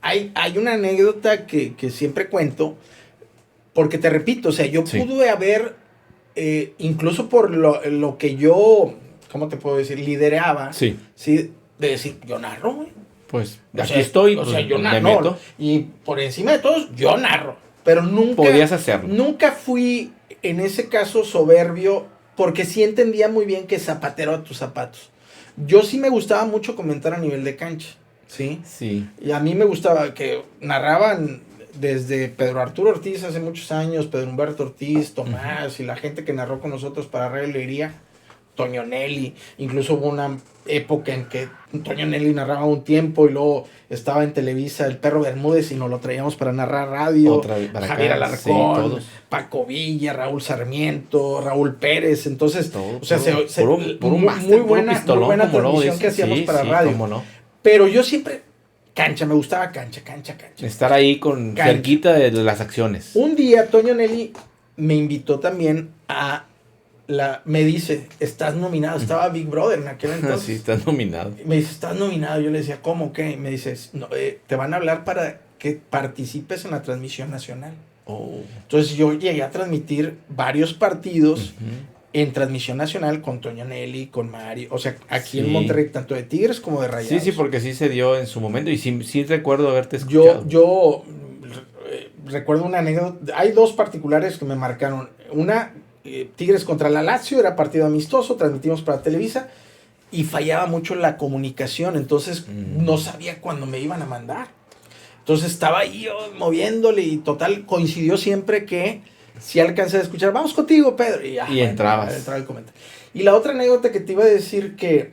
hay una anécdota que siempre cuento, porque te repito, o sea, yo pude haber, incluso por lo que yo, ¿cómo te puedo decir? Lideraba, ¿sí? De decir, yo narro, güey. Pues, aquí estoy. O sea, yo narro. Y por encima de todos, yo narro. Pero nunca... Podías hacerlo. Nunca fui, en ese caso, soberbio, porque sí entendía muy bien que zapatero a tus zapatos. Yo sí me gustaba mucho comentar a nivel de cancha. ¿Sí? Sí. Y a mí me gustaba que narraban desde Pedro Arturo Ortiz hace muchos años, Pedro Humberto Ortiz, Tomás y la gente que narró con nosotros para Radio Alegría, Toño Nelly. Incluso hubo una época en que Toño Nelly narraba un tiempo y luego estaba en Televisa el Perro Bermúdez y nos lo traíamos para narrar radio. Javier Alarcón, Paco Villa, Raúl Sarmiento, Raúl Pérez. Entonces, muy buena transmisión que hacíamos para radio. No. Pero yo siempre, me gustaba cancha. Estar ahí cerquita de las acciones. Un día Toño Nelly me invitó también me dice, estás nominado, estaba Big Brother en aquel entonces. Sí, estás nominado. Me dice, estás nominado, yo le decía, ¿cómo qué? Me dice, no, te van a hablar para que participes en la transmisión nacional. Entonces yo llegué a transmitir varios partidos en transmisión nacional con Toño Nelly, con Mario, o sea, aquí en Monterrey, tanto de Tigres como de Rayados. Sí, porque sí se dio en su momento y sí recuerdo haberte escuchado. Yo recuerdo una anécdota, hay dos particulares que me marcaron. Una, Tigres contra la Lazio, era partido amistoso, transmitimos para Televisa y fallaba mucho la comunicación, entonces no sabía cuándo me iban a mandar. Entonces estaba ahí yo moviéndole y total, coincidió siempre que si alcancé a escuchar, vamos contigo, Pedro. Y entrabas. Entraba el comentario. Y la otra anécdota que te iba a decir que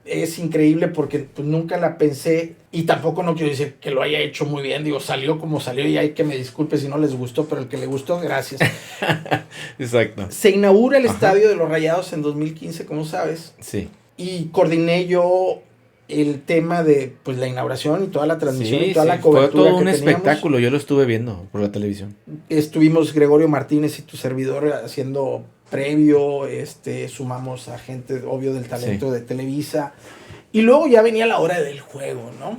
es increíble porque pues, nunca la pensé y tampoco no quiero decir que lo haya hecho muy bien. Digo, salió como salió y hay que me disculpe si no les gustó, pero el que le gustó, gracias. Exacto. Se inaugura el estadio de los Rayados en 2015, como sabes. Sí. Y coordiné yo el tema de pues la inauguración y toda la transmisión y toda la cobertura. Fue todo un espectáculo, yo lo estuve viendo por la televisión. Estuvimos Gregorio Martínez y tu servidor haciendo previo, sumamos a gente obvio del talento de Televisa y luego ya venía la hora del juego, ¿no?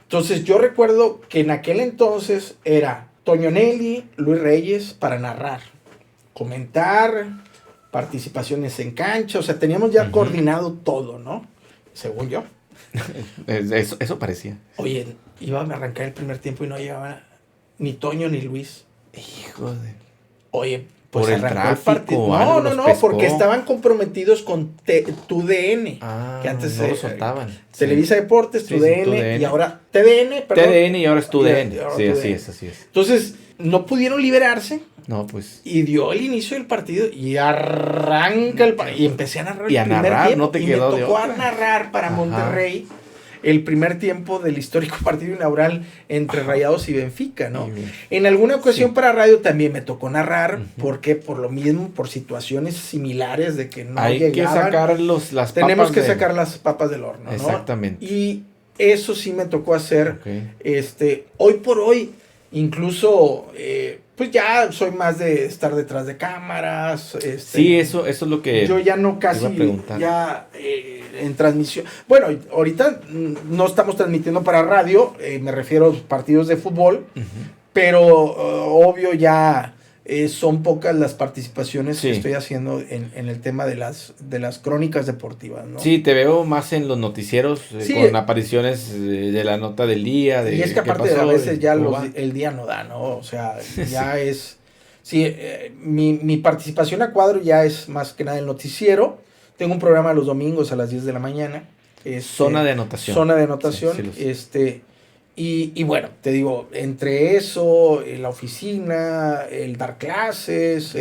Entonces yo recuerdo que en aquel entonces era Toño Nelly, Luis Reyes para narrar, comentar, participaciones en cancha, o sea, teníamos ya coordinado todo, ¿no? Según yo. Eso parecía. Oye, iba a arrancar el primer tiempo y no llegaba ni Toño ni Luis. Hijo de... Oye, pues por el tráfico. No, porque estaban comprometidos con TUDN. Que antes no lo soltaban. Televisa Deportes, TUDN, y ahora TDN, perdón. TDN y ahora es TUDN. Sí, así es. Entonces, no pudieron liberarse. No, pues. Y dio el inicio del partido y arranca el partido. Y empecé a narrar el primer tiempo. No te quedó me tocó narrar para Monterrey el primer tiempo del histórico partido inaugural entre Rayados y Benfica, ¿no? En alguna ocasión para radio también me tocó narrar, porque por lo mismo, por situaciones similares de que no hay llegaban. Hay que sacar las papas. Tenemos que sacar las papas del horno, ¿no? Exactamente. Y eso sí me tocó hacer. Hoy por hoy, incluso, pues ya soy más de estar detrás de cámaras. Sí, eso es lo que yo ya no casi, ya en transmisión. Bueno, ahorita no estamos transmitiendo para radio, me refiero a partidos de fútbol, pero obvio ya son pocas las participaciones que estoy haciendo en el tema de las crónicas deportivas, ¿no? Sí, te veo más en los noticieros, con apariciones de la nota del día. Y es que aparte a veces ya el día no da, ¿no? O sea, ya es... Sí, mi participación a cuadro ya es más que nada el noticiero. Tengo un programa los domingos a las 10 de la mañana. Zona de anotación. Zona de anotación. Sí, y bueno, te digo, entre eso, la oficina, el dar clases,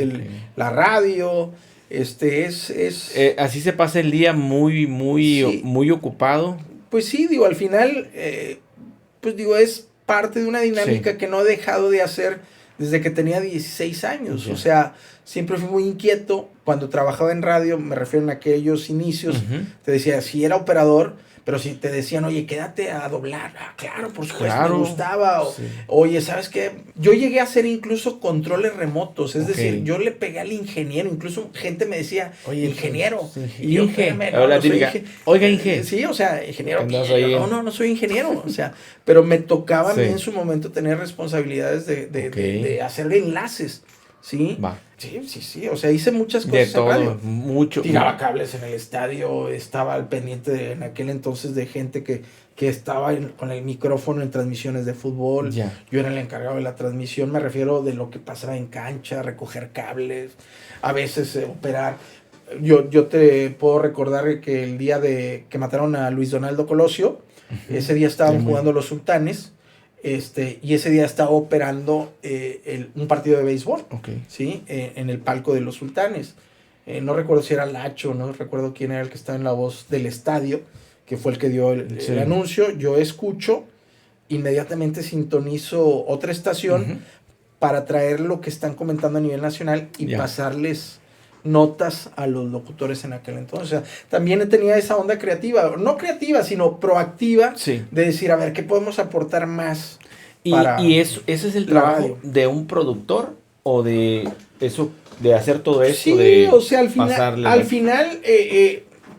la radio, así se pasa el día muy ocupado. Pues sí, digo, al final, pues digo, es parte de una dinámica que no he dejado de hacer desde que tenía 16 años. Sí. O sea, siempre fui muy inquieto. Cuando trabajaba en radio, me refiero a aquellos inicios, te decía, si era operador, pero si te decían, oye, quédate a doblar. Claro, por supuesto, me gustaba. Oye, ¿sabes qué? Yo llegué a hacer incluso controles remotos. Es decir, yo le pegué al ingeniero. Incluso gente me decía, oye, ingeniero. Y yo, oiga, Inge. Sí, o sea, ingeniero. No soy ingeniero. O sea, pero me tocaba a mí en su momento tener responsabilidades de hacer enlaces. ¿Sí? Va. Sí. O sea, hice muchas cosas de todo, en radio. Mucho. Tiraba cables en el estadio, estaba al pendiente en aquel entonces de gente que estaba con el micrófono en transmisiones de fútbol. Yo era el encargado de la transmisión, me refiero de lo que pasaba en cancha, recoger cables, a veces operar. Yo te puedo recordar que el día que mataron a Luis Donaldo Colosio, ese día estaban jugando los Sultanes. Y ese día estaba operando un partido de béisbol, ¿sí? En el palco de los Sultanes. No recuerdo si era Lacho, no recuerdo quién era el que estaba en la voz del estadio, que fue el que dio el anuncio. Yo escucho, inmediatamente sintonizo otra estación para traer lo que están comentando a nivel nacional y pasarles notas a los locutores en aquel entonces. O sea, también tenía esa onda creativa, no creativa, sino proactiva, de decir, a ver, ¿qué podemos aportar más? ¿Y ese es el trabajo de un productor o de eso, de hacer todo eso? Sí, o sea, al final,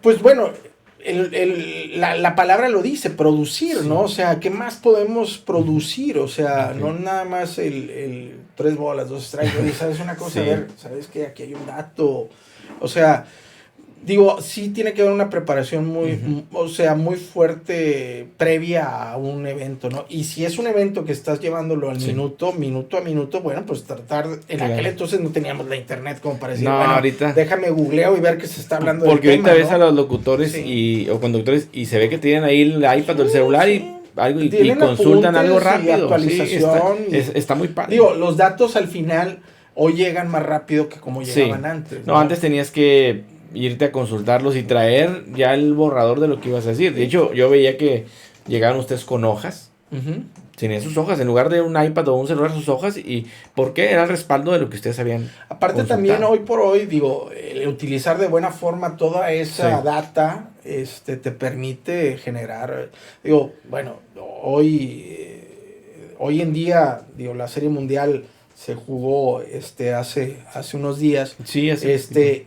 pues bueno, la palabra lo dice, producir, ¿no? O sea, ¿qué más podemos producir? O sea, no nada más el 3 bolas, 2 strikes, ¿sabes una cosa? A ver, ¿sabes qué? Aquí hay un dato. O sea, digo, sí tiene que haber una preparación muy fuerte previa a un evento, ¿no? Y si es un evento que estás llevándolo al minuto a minuto, bueno, pues tratar, en aquel entonces no teníamos la internet como para decir, bueno, ahorita déjame googleo y ver qué se está hablando del tema. Porque ahorita ves a los locutores o conductores y se ve que tienen ahí el iPad o el celular y consultan algo rápido. Actualización. Está muy padre. Digo, los datos al final hoy llegan más rápido que como llegaban antes. No, antes tenías que irte a consultarlos y traer ya el borrador de lo que ibas a decir. De hecho, yo veía que llegaban ustedes con hojas. Tenían sus hojas, en lugar de un iPad o un celular, sus hojas. ¿Y por qué? Era el respaldo de lo que ustedes habían Aparte consultado. También hoy por hoy, digo, utilizar de buena forma toda esa data te permite generar, digo, bueno, hoy en día, digo, la Serie Mundial se jugó hace unos días. Sí,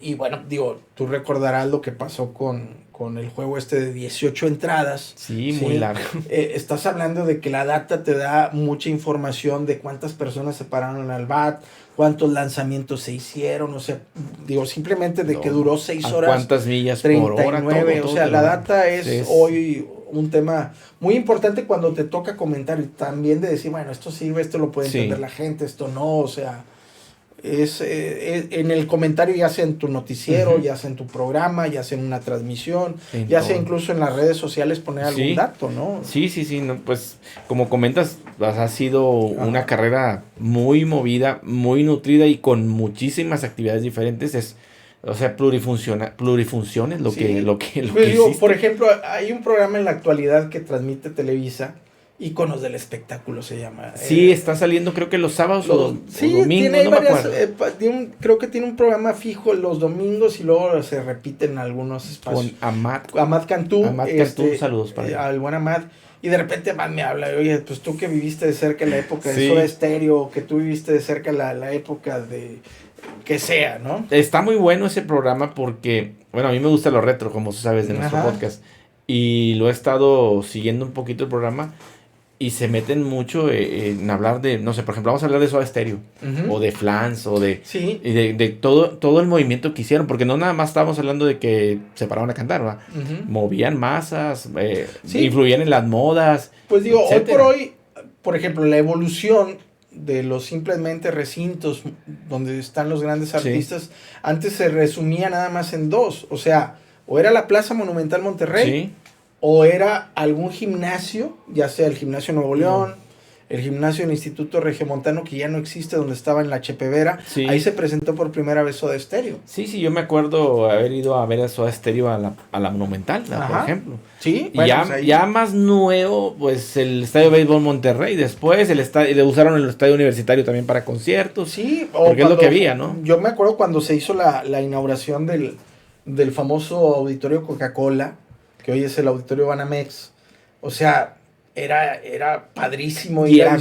y bueno, digo, tú recordarás lo que pasó con el juego de 18 entradas. Sí, muy largo. Estás hablando de que la data te da mucha información de cuántas personas se pararon al bat, cuántos lanzamientos se hicieron, o sea, digo, simplemente de que duró 6 horas. ¿Cuántas millas 39, por hora? O sea, la data es hoy un tema muy importante cuando te toca comentar y también de decir, bueno, esto sirve, esto lo puede entender la gente, esto no, o sea, es en el comentario, ya sea en tu noticiero, ya sea en tu programa, ya sea en una transmisión, ya sea incluso en las redes sociales poner algún dato, ¿no? Sí, no, pues como comentas, ha sido una carrera muy movida, muy nutrida y con muchísimas actividades diferentes. O sea, plurifunciones lo que digo, por ejemplo, hay un programa en la actualidad que transmite Televisa Íconos del espectáculo se llama. Sí, está saliendo creo que los sábados o domingos, tiene no varias, me acuerdo. Creo que tiene un programa fijo los domingos y luego se repiten algunos espacios. Con Amad Cantú. Saludos para él. Al buen Amad. Y de repente Amad me habla, oye, pues tú que viviste de cerca la época de Soda Stereo, que tú viviste de cerca la época de... que sea, ¿no? Está muy bueno ese programa porque, bueno, a mí me gusta lo retro, como tú sabes, de nuestro podcast. Y lo he estado siguiendo un poquito el programa y se meten mucho en hablar de, no sé, por ejemplo, vamos a hablar de Soda Stereo, o de Flans, o de, y de todo el movimiento que hicieron, porque no nada más estábamos hablando de que se paraban a cantar, ¿verdad? Movían masas, influían en las modas. Pues digo, etcétera. Hoy por hoy, por ejemplo, la evolución de los simplemente recintos donde están los grandes artistas, antes se resumía nada más en dos, o sea, o era la Plaza Monumental Monterrey, o era algún gimnasio, ya sea el Gimnasio Nuevo León, el gimnasio del Instituto Regiomontano, que ya no existe, donde estaba en la Chepevera. Ahí se presentó por primera vez Soda Stereo. Sí, yo me acuerdo haber ido a ver a Soda Stereo a la Monumental, por ejemplo. Sí, y bueno, ya más nuevo, pues el Estadio Béisbol Monterrey, después le usaron el Estadio Universitario también para conciertos. Sí, porque es lo que había, ¿no? Yo me acuerdo cuando se hizo la inauguración del famoso Auditorio Coca-Cola, que hoy es el Auditorio Banamex. O sea, era padrísimo. Y era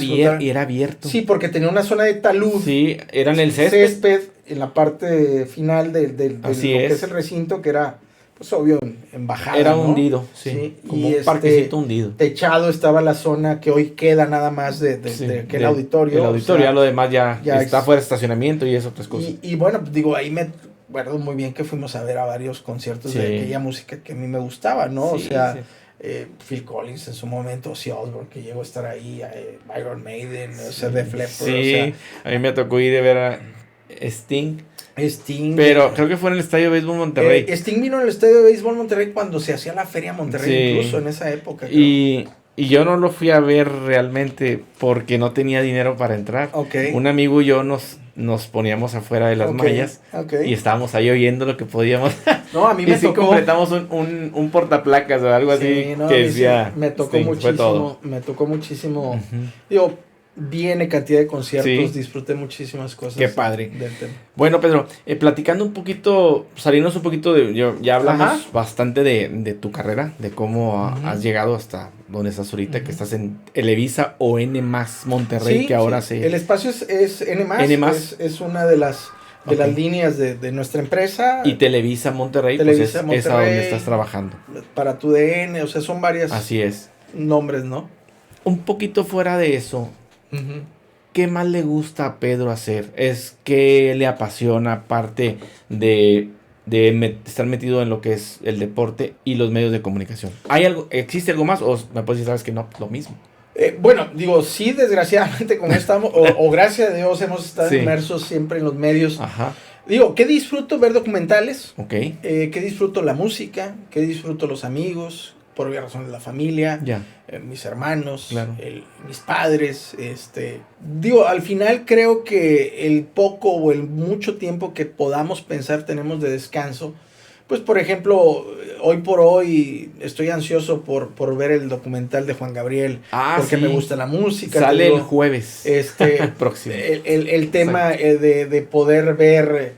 abierto. Sí, porque tenía una zona de talud. Sí, era en el césped. En la parte final de lo que es el recinto, que era, pues obvio, en bajada. Era ¿no? hundido, sí. Como y un parquecito hundido. Techado estaba la zona que hoy queda nada más de aquel auditorio. El auditorio, ya lo demás ya está fuera de estacionamiento y eso otras cosas. Y bueno, digo, ahí me acuerdo muy bien que fuimos a ver a varios conciertos de aquella música que a mí me gustaba, ¿no? O sea, Phil Collins en su momento, Ozzy Osbourne, que llegó a estar ahí, Iron Maiden, o sea, Def Leppard. Sí, o sea, a mí me tocó ir a ver a Sting. Pero creo que fue en el Estadio Béisbol Monterrey. Sting vino en el Estadio de Béisbol Monterrey cuando se hacía la Feria Monterrey, incluso en esa época. Y yo no lo fui a ver realmente porque no tenía dinero para entrar. Un amigo y yo nos poníamos afuera de las mallas y estábamos ahí oyendo lo que podíamos. No, a mí me tocó. Completamos un portaplacas o algo así que decía. Me tocó muchísimo. Me tocó muchísimo. Digo, viene cantidad de conciertos, disfruté muchísimas cosas. Qué padre. Bueno, Pedro, platicando un poquito, salirnos un poquito ya hablamos bastante de tu carrera, de cómo has llegado hasta donde estás ahorita, que estás en Televisa o N+ Monterrey, que ahora El espacio es N+, es una de las líneas de nuestra empresa. Y Televisa Monterrey, pues es a donde estás trabajando. Para tu DN, o sea, son varias. Así es. Nombres, ¿no? Un poquito fuera de eso, ¿qué más le gusta a Pedro hacer? ¿Qué le apasiona aparte de estar metido en lo que es el deporte y los medios de comunicación? ¿Existe algo más o me puedes decir, sabes que no, lo mismo? Bueno, digo, sí, desgraciadamente como estamos, o gracias a Dios hemos estado inmersos siempre en los medios. Digo, ¿qué disfruto? Ver documentales. ¿Qué disfruto? La música. ¿Qué disfruto? Los amigos. Por obvias razones, la familia. Mis hermanos. Mis padres. Digo, al final creo que el poco o el mucho tiempo que podamos pensar tenemos de descanso. Pues, por ejemplo, hoy por hoy estoy ansioso por ver el documental de Juan Gabriel. Porque me gusta la música. Sale el jueves. Próximo. El tema de poder ver.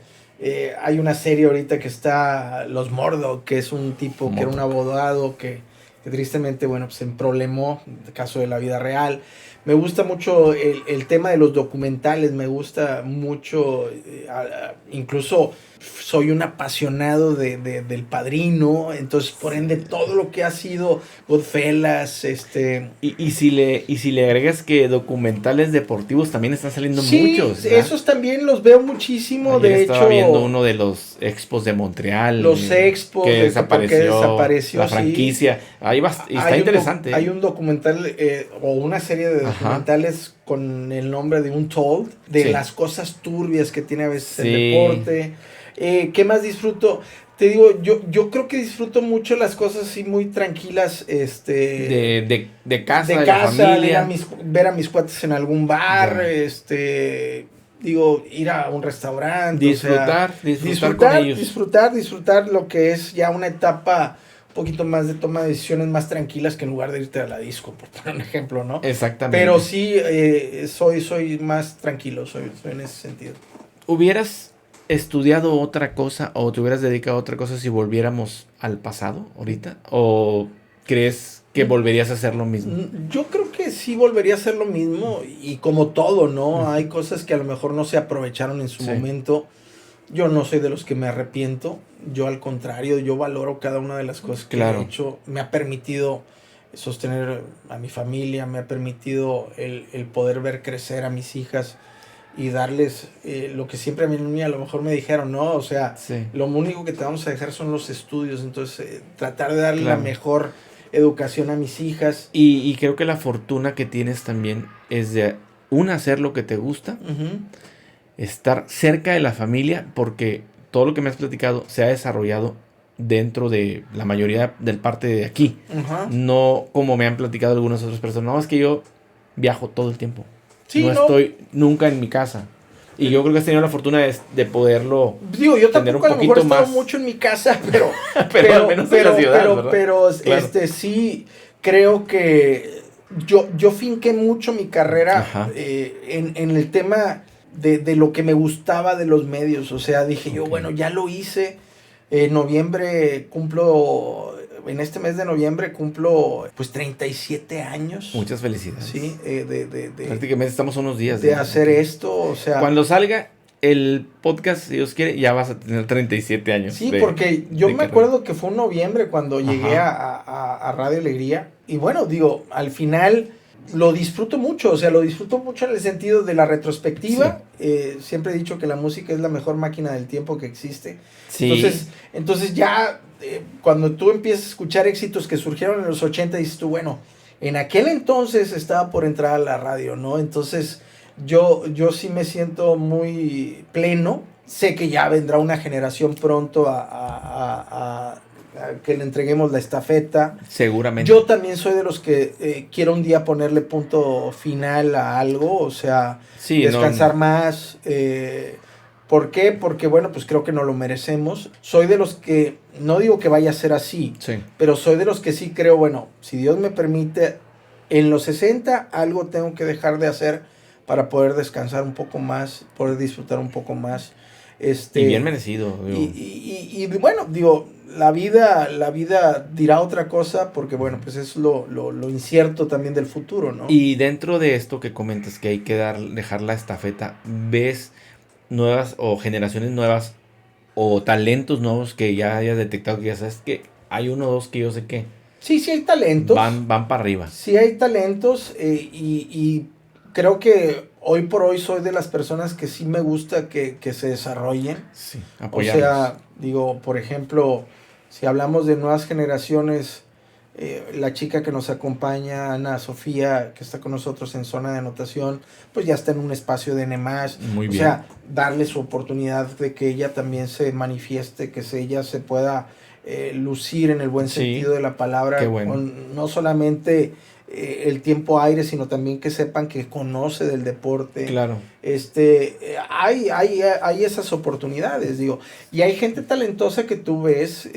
Hay una serie ahorita que está Los Murdoch, que es un tipo que era un abogado que tristemente, bueno, pues se emproblemó, caso de la vida real. Me gusta mucho el tema de los documentales, me gusta mucho, incluso soy un apasionado del Padrino, entonces por ende todo lo que ha sido Goodfellas, Y si le agregas que documentales deportivos también están saliendo muchos, ¿verdad? Esos también los veo muchísimo. Ayer de estaba hecho viendo uno de los Expos de Montreal, los Expos que desapareció la franquicia. Está interesante. Hay un documental o una serie de documentales con el nombre de Untold, de las cosas turbias que tiene a veces el deporte. ¿Qué más disfruto? Te digo, yo creo que disfruto mucho las cosas así muy tranquilas, de casa, de la familia. Ver a mis cuates en algún bar, digo, ir a un restaurante. Disfrutar con ellos. Disfrutar lo que es ya una etapa poquito más de toma de decisiones más tranquilas que en lugar de irte a la disco, por poner un ejemplo, ¿no? Exactamente. Pero sí, soy más tranquilo, soy en ese sentido. ¿Hubieras estudiado otra cosa o te hubieras dedicado a otra cosa si volviéramos al pasado ahorita? ¿O crees que volverías a hacer lo mismo? Yo creo que sí volvería a hacer lo mismo y como todo, ¿no? Hay cosas que a lo mejor no se aprovecharon en su momento. Yo no soy de los que me arrepiento. Yo al contrario, yo valoro cada una de las cosas que he hecho. Me ha permitido sostener a mi familia, me ha permitido el poder ver crecer a mis hijas y darles lo que siempre a mí a lo mejor me dijeron, ¿no? O sea, lo único que te vamos a dejar son los estudios. Entonces, tratar de darle la mejor educación a mis hijas. Y creo que la fortuna que tienes también es de, hacer lo que te gusta, estar cerca de la familia, porque todo lo que me has platicado se ha desarrollado dentro de la mayoría del parte de aquí. No como me han platicado algunas otras personas. No, es que yo viajo todo el tiempo. No estoy nunca en mi casa. Y yo creo que has tenido la fortuna de poderlo yo tener un poquito más. He estado mucho en mi casa, pero al menos en la ciudad, pero sí creo que yo finqué mucho mi carrera en el tema de lo que me gustaba de los medios. O sea, dije yo, bueno, ya lo hice. En noviembre en este mes de noviembre cumplo pues 37 años. Muchas felicidades. Sí, prácticamente estamos unos días de hacer esto, o sea. Cuando salga el podcast, si Dios quiere, ya vas a tener 37 años. Sí, porque yo me acuerdo que fue en noviembre cuando llegué a Radio Alegría. Y bueno, digo, al final lo disfruto mucho, o sea, lo disfruto mucho en el sentido de la retrospectiva. Siempre he dicho que la música es la mejor máquina del tiempo que existe. Sí. Entonces ya cuando tú empiezas a escuchar éxitos que surgieron en los 80, dices tú, bueno, en aquel entonces estaba por entrar a la radio, ¿no? Entonces yo sí me siento muy pleno. Sé que ya vendrá una generación pronto a que le entreguemos la estafeta. Seguramente. Yo también soy de los que quiero un día ponerle punto final a algo, o sea, descansar más. ¿Por qué? Porque, bueno, pues creo que no lo merecemos. Soy de los que, no digo que vaya a ser así, pero soy de los que sí creo, bueno, si Dios me permite, en los 60 algo tengo que dejar de hacer para poder descansar un poco más, poder disfrutar un poco más. Y bien merecido. Y bueno, digo, la vida dirá otra cosa porque, bueno, pues es lo incierto también del futuro, ¿no? Y dentro de esto que comentas que hay que dejar la estafeta, ¿ves nuevas o generaciones nuevas o talentos nuevos que ya hayas detectado que ya sabes que hay uno o dos que yo sé que sí hay talentos, van para arriba? Sí hay talentos y creo que hoy por hoy soy de las personas que sí me gusta que se desarrollen. Sí, apoyarlos. O sea, digo, por ejemplo, si hablamos de nuevas generaciones, la chica que nos acompaña, Ana Sofía, que está con nosotros en zona de anotación, pues ya está en un espacio de N+. Muy bien. O sea, darle su oportunidad de que ella también se manifieste, que ella se pueda lucir en el buen sentido de la palabra. Qué bueno. No solamente el tiempo aire, sino también que sepan que conoce del deporte. Claro. Hay esas oportunidades, digo. Y hay gente talentosa que tú ves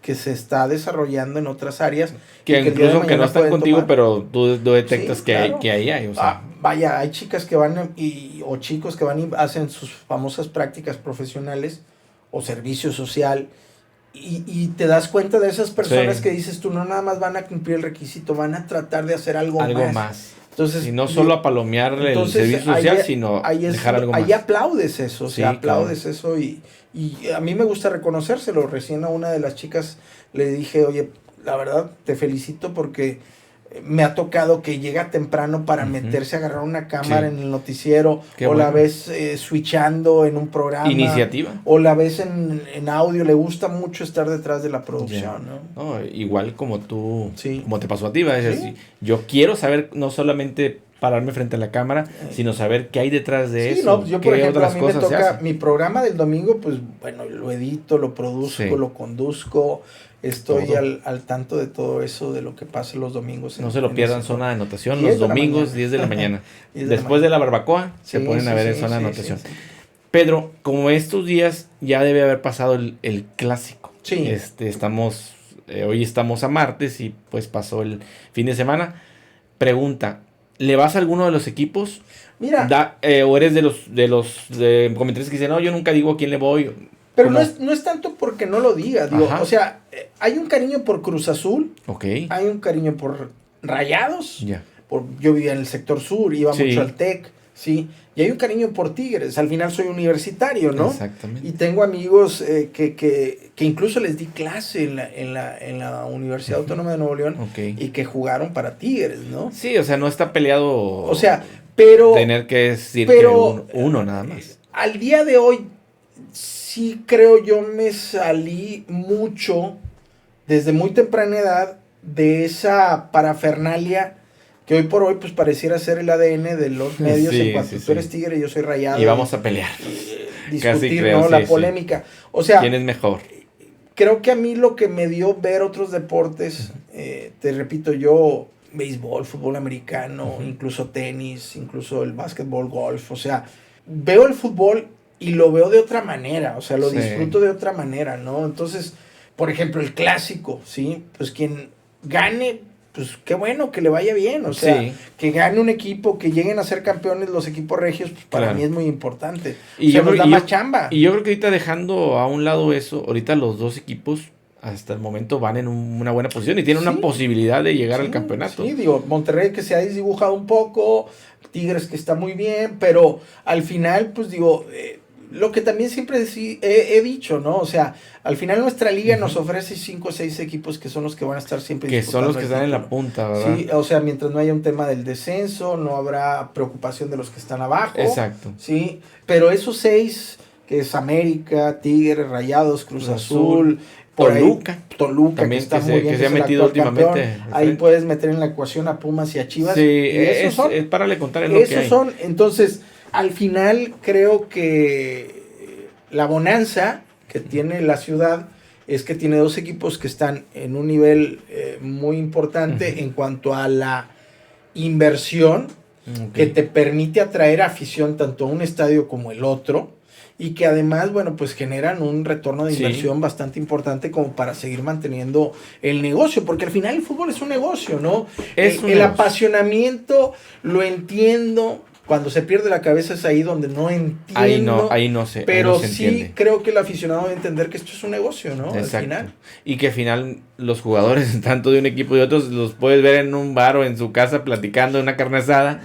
que se está desarrollando en otras áreas. Que incluso que no están contigo, pero tú detectas que ahí hay. O sea. Vaya, hay chicas que van o chicos que van y hacen sus famosas prácticas profesionales o servicio social. Y te das cuenta de esas personas que dices tú, no nada más van a cumplir el requisito, van a tratar de hacer algo más. Entonces, y no solo a palomear el servicio social, sino dejar algo más. Ahí aplaudes eso, aplaudes eso y a mí me gusta reconocérselo. Recién a una de las chicas le dije, oye, la verdad, te felicito porque me ha tocado que llega temprano para meterse a agarrar una cámara en el noticiero. Qué o la ves switchando en un programa. Iniciativa. O la ves en audio. Le gusta mucho estar detrás de la producción, ¿no? Igual como tú, como te pasó a ti. Decir, yo quiero saber no solamente pararme frente a la cámara, sino saber qué hay detrás de eso. No, yo por ejemplo, a mí me toca mi programa del domingo, pues bueno, lo edito, lo produzco, lo conduzco. Estoy al tanto de todo eso, de lo que pasa los domingos. No se lo pierdan, Zona de Anotación, los domingos, 10 de la mañana. Después de la barbacoa, se ponen a ver en Zona de Anotación. Sí. Pedro, como estos días ya debe haber pasado el clásico. Sí. Estamos hoy estamos a martes y pues pasó el fin de semana. Pregunta, ¿le vas a alguno de los equipos? Mira. ¿O eres de los comentarios que dicen, no, yo nunca digo a quién le voy? Pero no es tanto porque no lo diga, digo, o sea, hay un cariño por Cruz Azul, hay un cariño por Rayados, yo vivía en el sector sur, iba mucho al TEC, ¿sí? Y hay un cariño por Tigres, al final soy universitario, ¿no? Exactamente. Y tengo amigos que incluso les di clase en la Universidad Autónoma de Nuevo León y que jugaron para Tigres, ¿no? Sí, o sea, no está peleado. O sea, pero... Tener que decir que uno nada más. Al día de hoy, sí creo yo me salí mucho, desde muy temprana edad, de esa parafernalia que hoy por hoy pues pareciera ser el ADN de los medios en cuanto tú eres Tigre y yo soy Rayado. Y vamos a pelear. Discutir, creo, ¿no? La polémica. O sea... ¿Quién es mejor? Creo que a mí lo que me dio ver otros deportes, te repito yo, béisbol, fútbol americano, incluso tenis, incluso el básquetbol, golf, o sea, veo el fútbol y lo veo de otra manera, o sea, lo disfruto de otra manera, ¿no? Entonces, por ejemplo, el clásico, ¿sí? Pues quien gane, pues qué bueno, que le vaya bien, o sea, que gane un equipo, que lleguen a ser campeones los equipos regios, pues para mí es muy importante. Y yo creo, más chamba. Y yo creo que ahorita dejando a un lado eso, ahorita los dos equipos hasta el momento van en una buena posición y tienen una posibilidad de llegar al campeonato. Sí, digo, Monterrey que se ha desdibujado un poco, Tigres que está muy bien, pero al final, pues digo, lo que también siempre he dicho, ¿no? O sea, al final nuestra liga nos ofrece 5 o 6 equipos que son los que van a estar siempre disputando. Que son los que están en la punta, ¿verdad? Sí, o sea, mientras no haya un tema del descenso, no habrá preocupación de los que están abajo. Exacto. Sí, pero esos 6, que es América, Tigres, Rayados, Cruz Azul, Toluca también que está muy bien, que se ha metido últimamente. Ahí puedes meter en la ecuación a Pumas y a Chivas. Sí, es párale contar en lo que hay. Esos son, entonces, al final creo que la bonanza que tiene la ciudad es que tiene 2 equipos que están en un nivel muy importante en cuanto a la inversión que te permite atraer afición tanto a un estadio como el otro. Y que además, bueno, pues generan un retorno de inversión bastante importante como para seguir manteniendo el negocio, porque al final el fútbol es un negocio, ¿no? El apasionamiento lo entiendo, cuando se pierde la cabeza es ahí donde no entiendo. Ahí no sé. Pero no se sí entiende. Creo que el aficionado debe entender que esto es un negocio, ¿no? Exacto. Al final. Y que al final los jugadores, tanto de un equipo y de otros, los puedes ver en un bar o en su casa platicando en una carne asada.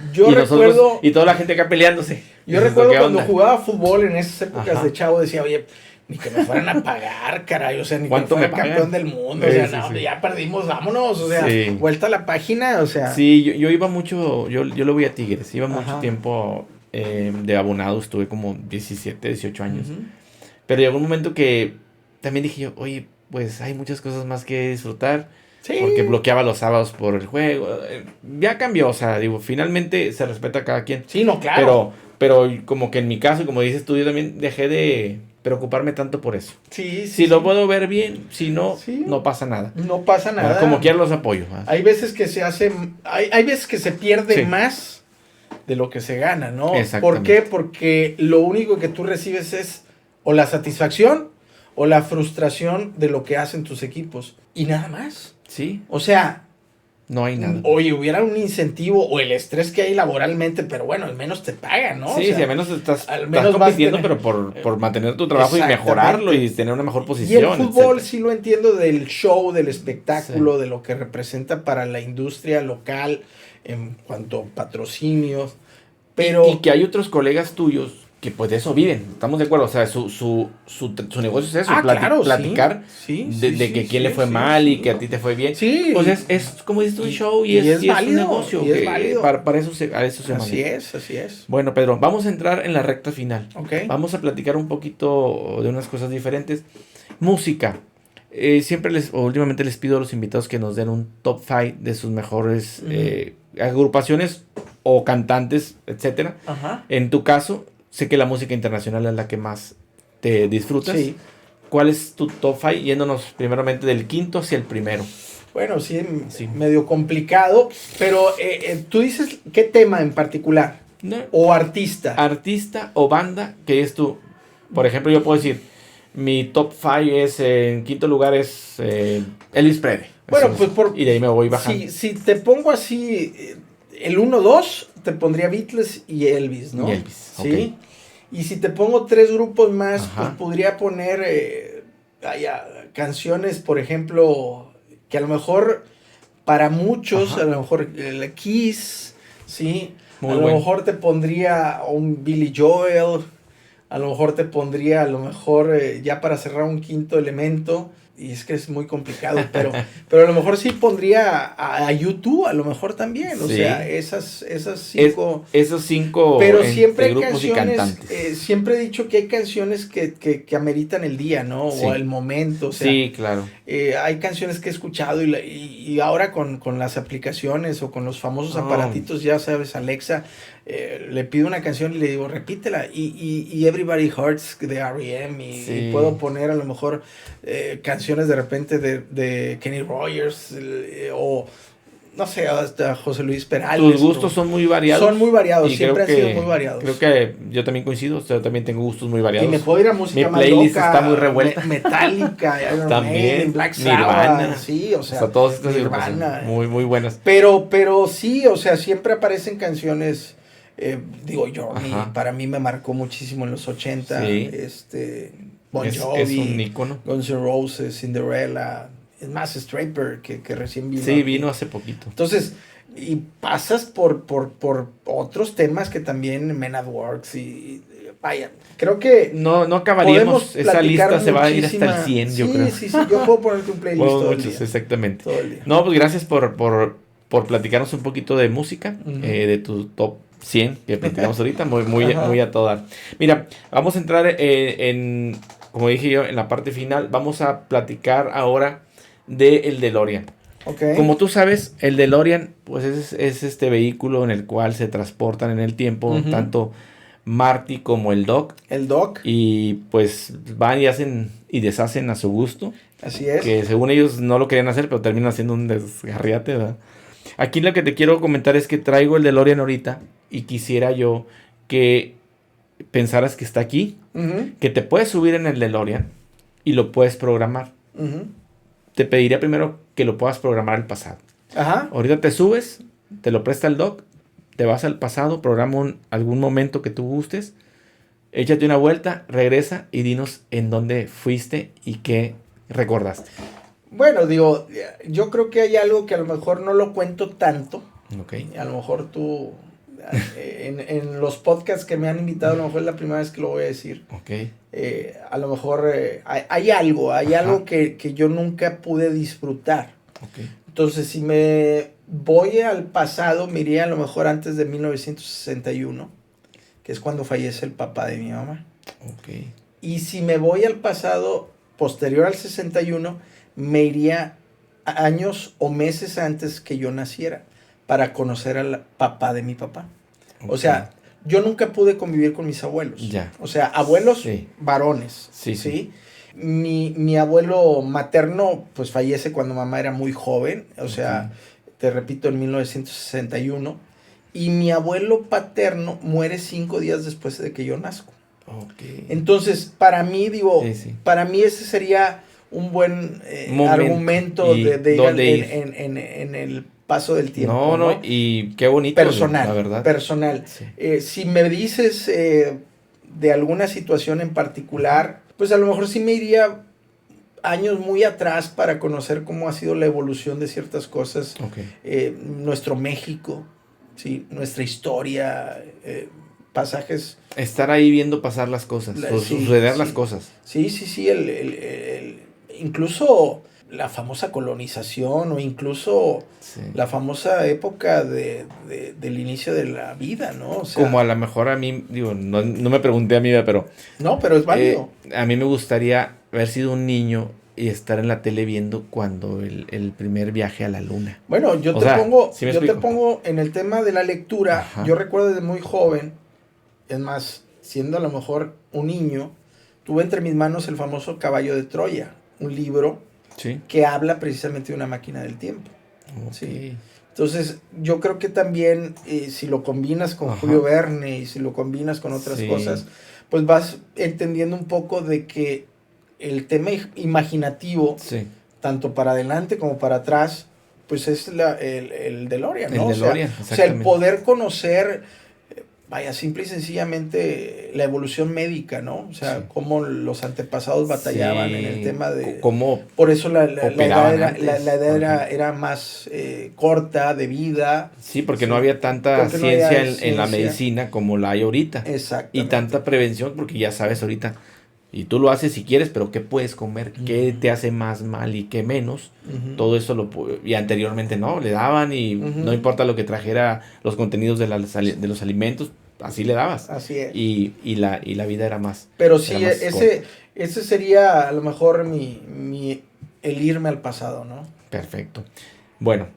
Y toda la gente acá peleándose. Yo recuerdo cuando jugaba fútbol en esas épocas de chavo, decía, oye, ni que me fueran a pagar, caray, o sea, ni que me fuera campeón del mundo, o sea, ya perdimos, vámonos, o sea, vuelta a la página, o sea. Sí, yo iba mucho, yo lo voy a Tigres, iba mucho tiempo de abonado, estuve como 17, 18 años, pero llegó un momento que también dije yo, oye, pues hay muchas cosas más que disfrutar, porque bloqueaba los sábados por el juego, ya cambió, o sea, digo, finalmente se respeta a cada quien. Sí, no, claro. Pero como que en mi caso, como dices tú, yo también dejé de preocuparme tanto por eso. Si lo puedo ver bien, si no, no pasa nada. No pasa nada. Como quiera los apoyo. Hay veces que se hace, hay veces que se pierde más de lo que se gana, ¿no? ¿Por qué? Porque lo único que tú recibes es o la satisfacción o la frustración de lo que hacen tus equipos. Y nada más. Sí. O sea... No hay nada. Oye, hubiera un incentivo o el estrés que hay laboralmente, pero bueno, al menos te pagan, ¿no? Sí, al menos estás compitiendo, pero por mantener tu trabajo y mejorarlo y tener una mejor posición. Y el fútbol sí lo entiendo del show, del espectáculo, de lo que representa para la industria local en cuanto a patrocinios. Pero... Y que hay otros colegas tuyos que pues de eso viven, estamos de acuerdo, o sea, su negocio es eso, platicar de que quién le fue mal y que a ti te fue bien. Sí. Pues es como dices, un show y es válido, un negocio. Y es válido. Para eso se maneja. Así es. Bueno, Pedro, vamos a entrar en la recta final. Okay. Vamos a platicar un poquito de unas cosas diferentes. Música. Últimamente les pido a los invitados que nos den un top 5 de sus mejores agrupaciones o cantantes, etcétera. Ajá. En tu caso, sé que la música internacional es la que más te disfrutas. Sí. ¿Cuál es tu top 5? Yéndonos primeramente del quinto hacia el primero. Bueno, sí. Medio complicado, pero tú dices, ¿qué tema en particular? No. ¿O artista? Artista o banda que es tú. Por ejemplo, yo puedo decir, Mi top 5 es, en quinto lugar es Elvis Presley. Bueno, pues y de ahí me voy bajando. Si te pongo así, el 1-2, te pondría Beatles y Elvis, ¿no? Y Elvis, ¿sí? Okay. Y si te pongo 3 grupos más, pues podría poner canciones, por ejemplo, que a lo mejor para muchos, a lo mejor el Kiss, ¿sí? Muy lo mejor te pondría un Billy Joel, a lo mejor te pondría, ya para cerrar un quinto elemento, y es que es muy complicado, pero a lo mejor sí pondría a YouTube, a lo mejor también, sí. O sea, esas 5. Esos 5 pero siempre hay grupos canciones, y cantantes. Siempre he dicho que hay canciones que ameritan el día, ¿no? Sí. O el momento, o sea. Sí, claro. Hay canciones que he escuchado y ahora con las aplicaciones o con los famosos aparatitos, ya sabes, Alexa, le pido una canción y le digo, repítela, y Everybody Hurts de R.E.M. y puedo poner a lo mejor canciones de repente de Kenny Rogers o no sé, hasta José Luis Perales. Tus gustos son muy variados. Son muy variados, siempre han sido muy variados. Creo que yo también coincido, yo también tengo gustos muy variados. Y me puedo ir a música más loca. Mi playlist está muy revuelta. Metallica, Iron también, Maiden, Black Nirvana, Sabbath, sí, o sea, todas estas Nirvana, muy, muy buenas. Pero sí, o sea, siempre aparecen canciones, Journey, para mí me marcó muchísimo en los 80, Bon Jovi, es un ícono. Guns N' Roses, Cinderella, es más, Straper, que recién vino. Sí, vino hace poquito. Entonces, y pasas por otros temas que también Men at Works y vaya, creo que no acabaríamos, esa lista se va a ir hasta el 100, yo creo. Sí, yo puedo ponerte un playlist todo el día. Exactamente. Todo el día. No, pues gracias por platicarnos un poquito de música, de tu top 100 que platicamos ahorita, muy a toda. Mira, vamos a entrar en, como dije yo, en la parte final, vamos a platicar ahora el DeLorean. Okay. Como tú sabes, el DeLorean pues es este vehículo en el cual se transportan en el tiempo tanto Marty como el Doc. El Doc. Y pues van y hacen y deshacen a su gusto. Así es. Que según ellos no lo querían hacer, pero terminan haciendo un desgarriate, ¿verdad? Aquí lo que te quiero comentar es que traigo el DeLorean ahorita y quisiera yo que pensaras que está aquí, que te puedes subir en el DeLorean y lo puedes programar. Te pediría primero que lo puedas programar al pasado. Ahorita te subes, te lo presta el Doc, te vas al pasado, programa algún momento que tú gustes, échate una vuelta, regresa y dinos en dónde fuiste y qué recordaste. Bueno, yo creo que hay algo que a lo mejor no lo cuento tanto. Okay. A lo mejor tú, en los podcasts que me han invitado, a lo mejor es la primera vez que lo voy a decir. Okay. A lo mejor hay algo que yo nunca pude disfrutar. Okay. Entonces, si me voy al pasado, me iría a lo mejor antes de 1961, que es cuando fallece el papá de mi mamá. Okay. Y si me voy al pasado posterior al 61, me iría años o meses antes que yo naciera para conocer al papá de mi papá. Okay. O sea, yo nunca pude convivir con mis abuelos. Ya. O sea, abuelos varones. Sí. Mi abuelo materno pues fallece cuando mamá era muy joven, o sea, te repito, en 1961. Y mi abuelo paterno muere 5 días después de que yo nazco. Okay. Entonces, para mí, para mí ese sería un buen argumento de ir en el paso del tiempo. No, y qué bonito. Personal, la verdad. Personal. Sí. Si me dices de alguna situación en particular, pues a lo mejor sí me iría años muy atrás para conocer cómo ha sido la evolución de ciertas cosas. Okay. Nuestro México, ¿sí? Nuestra historia, pasajes. Estar ahí viendo pasar las cosas, suceder las cosas. Sí, incluso la famosa colonización o incluso la famosa época del inicio de la vida, ¿no? O sea, como a lo mejor a mí, no me pregunté a mí, pero... No, pero es válido. A mí me gustaría haber sido un niño y estar en la tele viendo cuando el primer viaje a la luna. Bueno, yo te pongo en el tema de la lectura. Ajá. Yo recuerdo desde muy joven, es más, siendo a lo mejor un niño, tuve entre mis manos el famoso Caballo de Troya, un libro que habla precisamente de una máquina del tiempo. Okay. ¿Sí? Entonces, yo creo que también, si lo combinas con Julio Verne y si lo combinas con otras cosas, pues vas entendiendo un poco de que el tema imaginativo, sí, tanto para adelante como para atrás, pues es el DeLorean, ¿no? El DeLorean, o sea, el poder conocer, vaya, simple y sencillamente la evolución médica, ¿no? O sea, sí, cómo los antepasados batallaban en el tema de... cómo por eso la edad antes, era más corta de vida. sí, porque no había tanta ciencia en la medicina como la hay ahorita. Exactamente. Y tanta prevención, porque ya sabes ahorita, y tú lo haces si quieres, pero ¿qué puedes comer? ¿Qué te hace más mal y qué menos? Todo eso y anteriormente no, le daban y no importa lo que trajera los contenidos de los alimentos, así le dabas. Así es. Y la vida era más. Pero sí, ese sería a lo mejor el irme al pasado, ¿no? Perfecto. Bueno,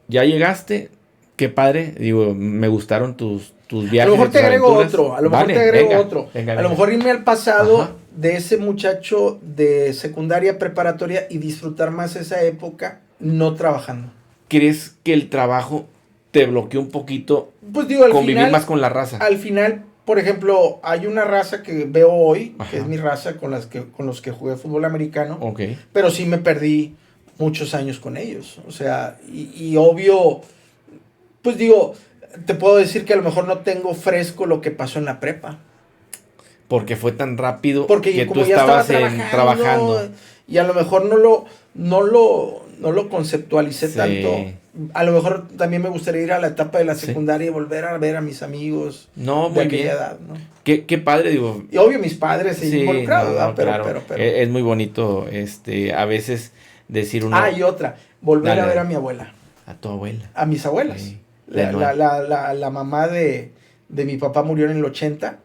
ya llegaste, qué padre, digo, me gustaron tus viajes. A lo mejor te agrego otro, Venga. A lo mejor irme al pasado de ese muchacho de secundaria preparatoria y disfrutar más esa época no trabajando. ¿Crees que el trabajo te bloqueó un poquito? Pues digo, al convivir final, más con la raza. Al final, por ejemplo, hay una raza que veo hoy, que es mi raza con los que jugué fútbol americano, pero sí me perdí muchos años con ellos. O sea, y obvio, pues digo, te puedo decir que a lo mejor no tengo fresco lo que pasó en la prepa. Porque fue tan rápido que tú estabas trabajando. Y a lo mejor no lo conceptualicé tanto. A lo mejor también me gustaría ir a la etapa de la secundaria y volver a ver a mis amigos de aquella edad, ¿no? Qué padre, digo. Y obvio mis padres involucrados, pero es muy bonito a veces decir y otra, volver a ver a mi abuela. A tu abuela. A mis abuelas. Sí. La mamá de mi papá murió en el 80.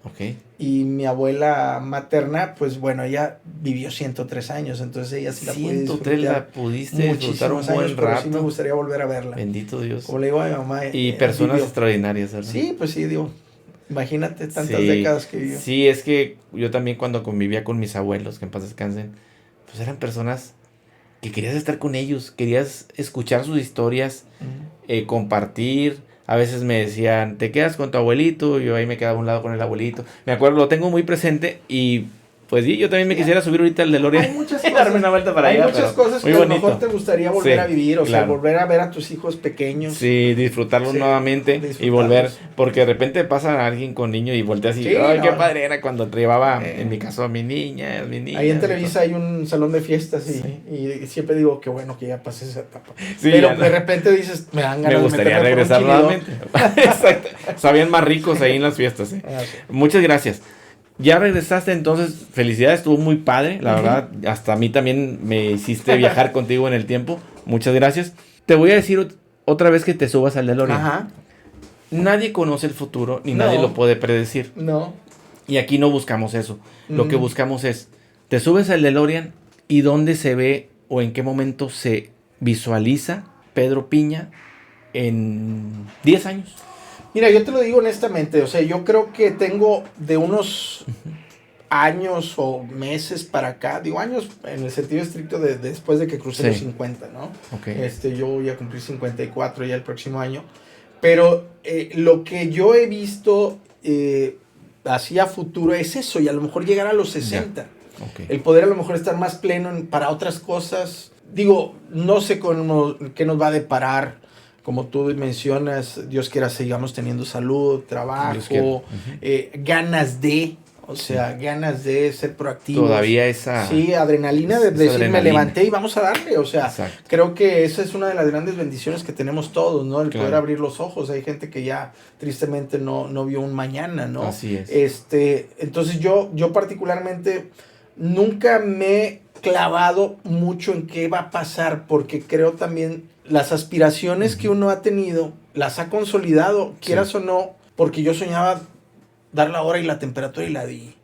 Y mi abuela materna, pues bueno, ella vivió 103 años, entonces ella sí la pude disfrutar. 103 la pudiste disfrutar un buen rato. Sí me gustaría volver a verla. Bendito Dios. Como le digo a mi mamá. Y personas extraordinarias, ¿verdad? Sí, pues sí, digo, imagínate tantas décadas que vivió. Sí, es que yo también cuando convivía con mis abuelos, que en paz descansen, pues eran personas que querías estar con ellos, querías escuchar sus historias, compartir. A veces me decían, ¿te quedas con tu abuelito? Yo ahí me quedaba a un lado con el abuelito. Me acuerdo, lo tengo muy presente y pues sí, yo también me quisiera subir ahorita al DeLorean. Hay muchas cosas, darme una vuelta para allá. Hay muchas cosas que a lo mejor te gustaría volver a vivir, o sea, volver a ver a tus hijos pequeños. Sí, disfrutarlos nuevamente y volver, porque de repente pasa a alguien con niño y volteas y, ay, qué padre era cuando te llevaba, en mi caso, a mi niña. Ahí en Televisa hay un salón de fiestas y siempre digo que bueno que ya pasé esa etapa. Pero de repente dices, me dan ganas me gustaría regresar nuevamente. Exacto. Sabían más ricos ahí en las fiestas. Muchas gracias. Ya regresaste, entonces, felicidades, estuvo muy padre, la verdad, hasta a mí también me hiciste viajar contigo en el tiempo, muchas gracias. Te voy a decir otra vez que te subas al DeLorean. Nadie conoce el futuro, ni nadie lo puede predecir. No. Y aquí no buscamos eso, lo que buscamos es, te subes al DeLorean y dónde se ve o en qué momento se visualiza Pedro Piña en 10 años. Mira, yo te lo digo honestamente, o sea, yo creo que tengo de unos años o meses para acá, digo años en el sentido estricto de después de que crucé los 50, ¿no? Yo voy a cumplir 54 ya el próximo año, pero lo que yo he visto así a futuro es eso, y a lo mejor llegar a los 60. El poder a lo mejor estar más pleno para otras cosas. Digo, no sé qué nos va a deparar. Como tú mencionas, Dios quiera sigamos teniendo salud, trabajo, ganas de ser proactivos. Todavía esa... Sí, adrenalina de decir, me levanté y vamos a darle. O sea, creo que esa es una de las grandes bendiciones que tenemos todos, ¿no? El poder abrir los ojos. Hay gente que ya tristemente no vio un mañana, ¿no? Así es. Entonces yo particularmente nunca me he clavado mucho en qué va a pasar, porque creo también las aspiraciones que uno ha tenido las ha consolidado, quieras o no, porque yo soñaba dar la hora y la temperatura y la di,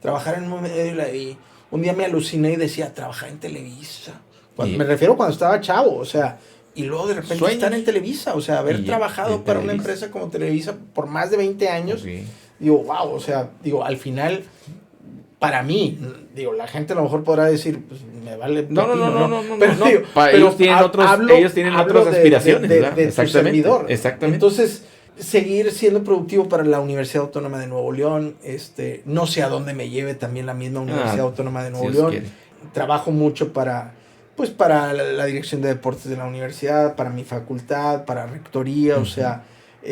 trabajar en un medio y la di. Un día me aluciné y decía, trabajar en Televisa. Me refiero cuando estaba chavo, o sea, y luego de repente estar en Televisa, o sea, haber trabajado para una empresa como Televisa por más de 20 años, digo, wow, o sea, al final... Para mí, la gente a lo mejor podrá decir, pues me vale. No. Pero ellos tienen otras aspiraciones, de tu servidor. Exactamente. Entonces, seguir siendo productivo para la Universidad Autónoma de Nuevo León. No sé a dónde me lleve también la misma Universidad Autónoma de Nuevo León. Trabajo mucho para la dirección de deportes de la universidad, para mi facultad, para rectoría, o sea,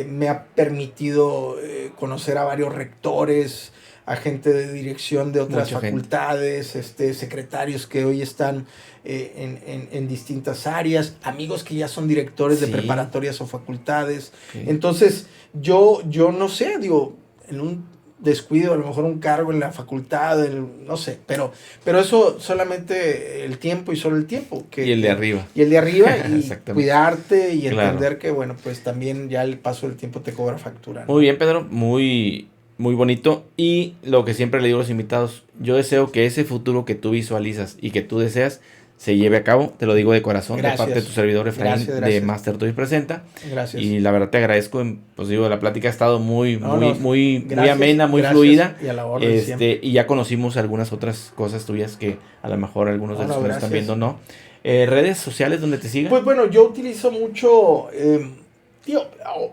me ha permitido conocer a varios rectores, a gente de dirección de otras facultades, secretarios que hoy están en distintas áreas, amigos que ya son directores de preparatorias o facultades. Entonces, yo no sé, digo, en un descuido, a lo mejor un cargo en la facultad, no sé, pero eso solamente el tiempo y solo el tiempo. Y el de arriba. Y el de arriba y cuidarte y entender que, bueno, pues también ya el paso del tiempo te cobra factura, ¿no? Muy bien, Pedro, muy bonito. Y lo que siempre le digo a los invitados, yo deseo que ese futuro que tú visualizas y que tú deseas se lleve a cabo, te lo digo de corazón, de parte de tu servidor Efraín de Master Toys Presenta. Gracias. Y la verdad te agradezco, pues digo, la plática ha estado muy amena, muy fluida. Y a la orden siempre. Y ya conocimos algunas otras cosas tuyas que a lo mejor algunos de los que nos están viendo no. ¿Redes sociales donde te sigan? Pues bueno, yo utilizo mucho...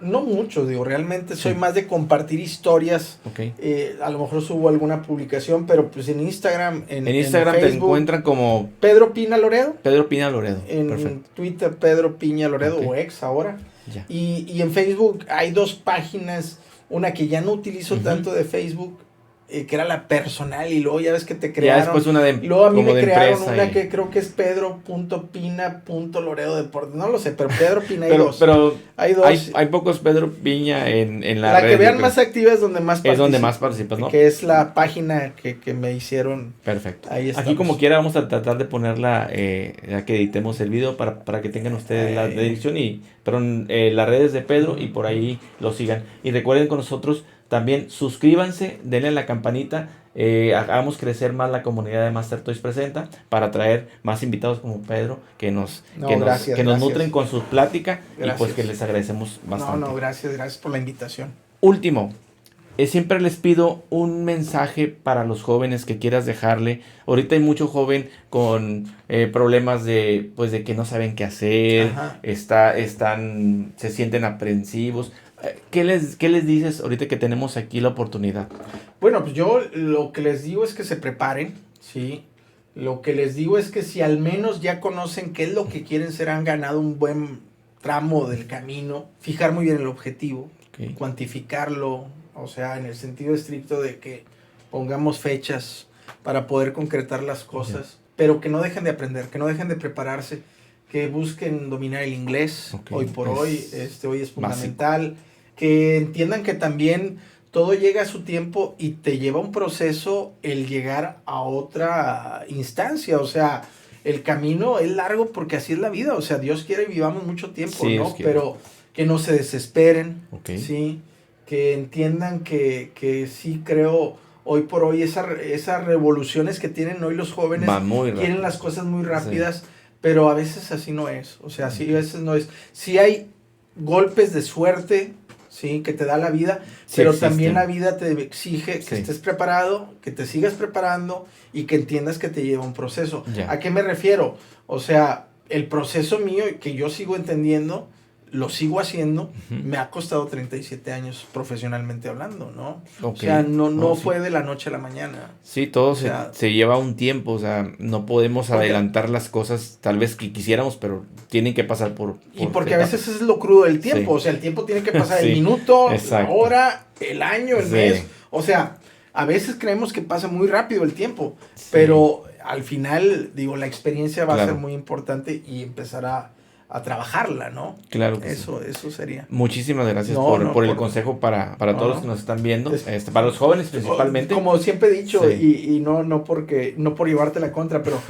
no mucho, realmente soy más de compartir historias. A lo mejor subo alguna publicación, pero pues en Instagram, en Instagram Facebook, te encuentran como Pedro Pina Loredo. Pedro Pina Loredo. En Twitter, Pedro Piña Loredo, o ex ahora. Ya. Y en Facebook hay 2 páginas, una que ya no utilizo tanto de Facebook, que era la personal, y luego ya ves que te crearon. Ya después una de luego a mí me crearon una y... que creo que es pedro.pina.loredo Deportes. No lo sé, pero Pedro Pina hay dos. Pero hay dos. Hay pocos Pedro Piña en la red. La que vean más activa es donde más participas. Es donde más participas, ¿no? Que es la página que me hicieron. Perfecto. Ahí estamos. Aquí como quiera vamos a tratar de ponerla, ya que editemos el video, para que tengan ustedes la dirección las redes de Pedro y por ahí lo sigan. Y recuerden con nosotros también suscríbanse, denle a la campanita, hagamos crecer más la comunidad de Master Toys Presenta para traer más invitados como Pedro que nos nutren con su plática. Gracias. Y pues que les agradecemos bastante. Gracias por la invitación. Último, siempre les pido un mensaje para los jóvenes que quieras dejarle. Ahorita hay mucho joven con problemas de que no saben qué hacer, se sienten aprensivos. ¿Qué les dices ahorita que tenemos aquí la oportunidad? Bueno, pues yo lo que les digo es que se preparen, ¿sí? Lo que les digo es que si al menos ya conocen qué es lo que quieren ser, han ganado un buen tramo del camino, fijar muy bien el objetivo, cuantificarlo, o sea, en el sentido estricto de que pongamos fechas para poder concretar las cosas, pero que no dejen de aprender, que no dejen de prepararse, que busquen dominar el inglés, hoy por hoy, hoy es fundamental. Básico. Que entiendan que también todo llega a su tiempo y te lleva un proceso el llegar a otra instancia. O sea, el camino es largo porque así es la vida. O sea, Dios quiere que vivamos mucho tiempo, ¿no? Pero que no se desesperen, ¿sí? Que entiendan que sí creo hoy por hoy esas revoluciones que tienen hoy los jóvenes quieren las cosas muy rápidas, pero a veces así no es. O sea, sí, a veces no es. Sí hay golpes de suerte, sí, que te da la vida, pero también la vida te exige que estés preparado, que te sigas preparando y que entiendas que te lleva un proceso. ¿A qué me refiero? O sea, el proceso mío que yo sigo entendiendo, lo sigo haciendo, me ha costado 37 años profesionalmente hablando, ¿no? O sea, no fue de la noche a la mañana. Sí, todo se lleva un tiempo, o sea, no podemos adelantar las cosas, tal vez que quisiéramos, pero tienen que pasar por y porque etapas. A veces es lo crudo del tiempo, o sea, el tiempo tiene que pasar el minuto, la hora, el año, el mes, o sea, a veces creemos que pasa muy rápido el tiempo, pero al final, digo, la experiencia va a ser muy importante y empezará a trabajarla, ¿no? Claro que eso sería. Muchísimas gracias por el consejo para todos los que nos están viendo, para los jóvenes principalmente. Como siempre he dicho, y no por llevarte la contra, pero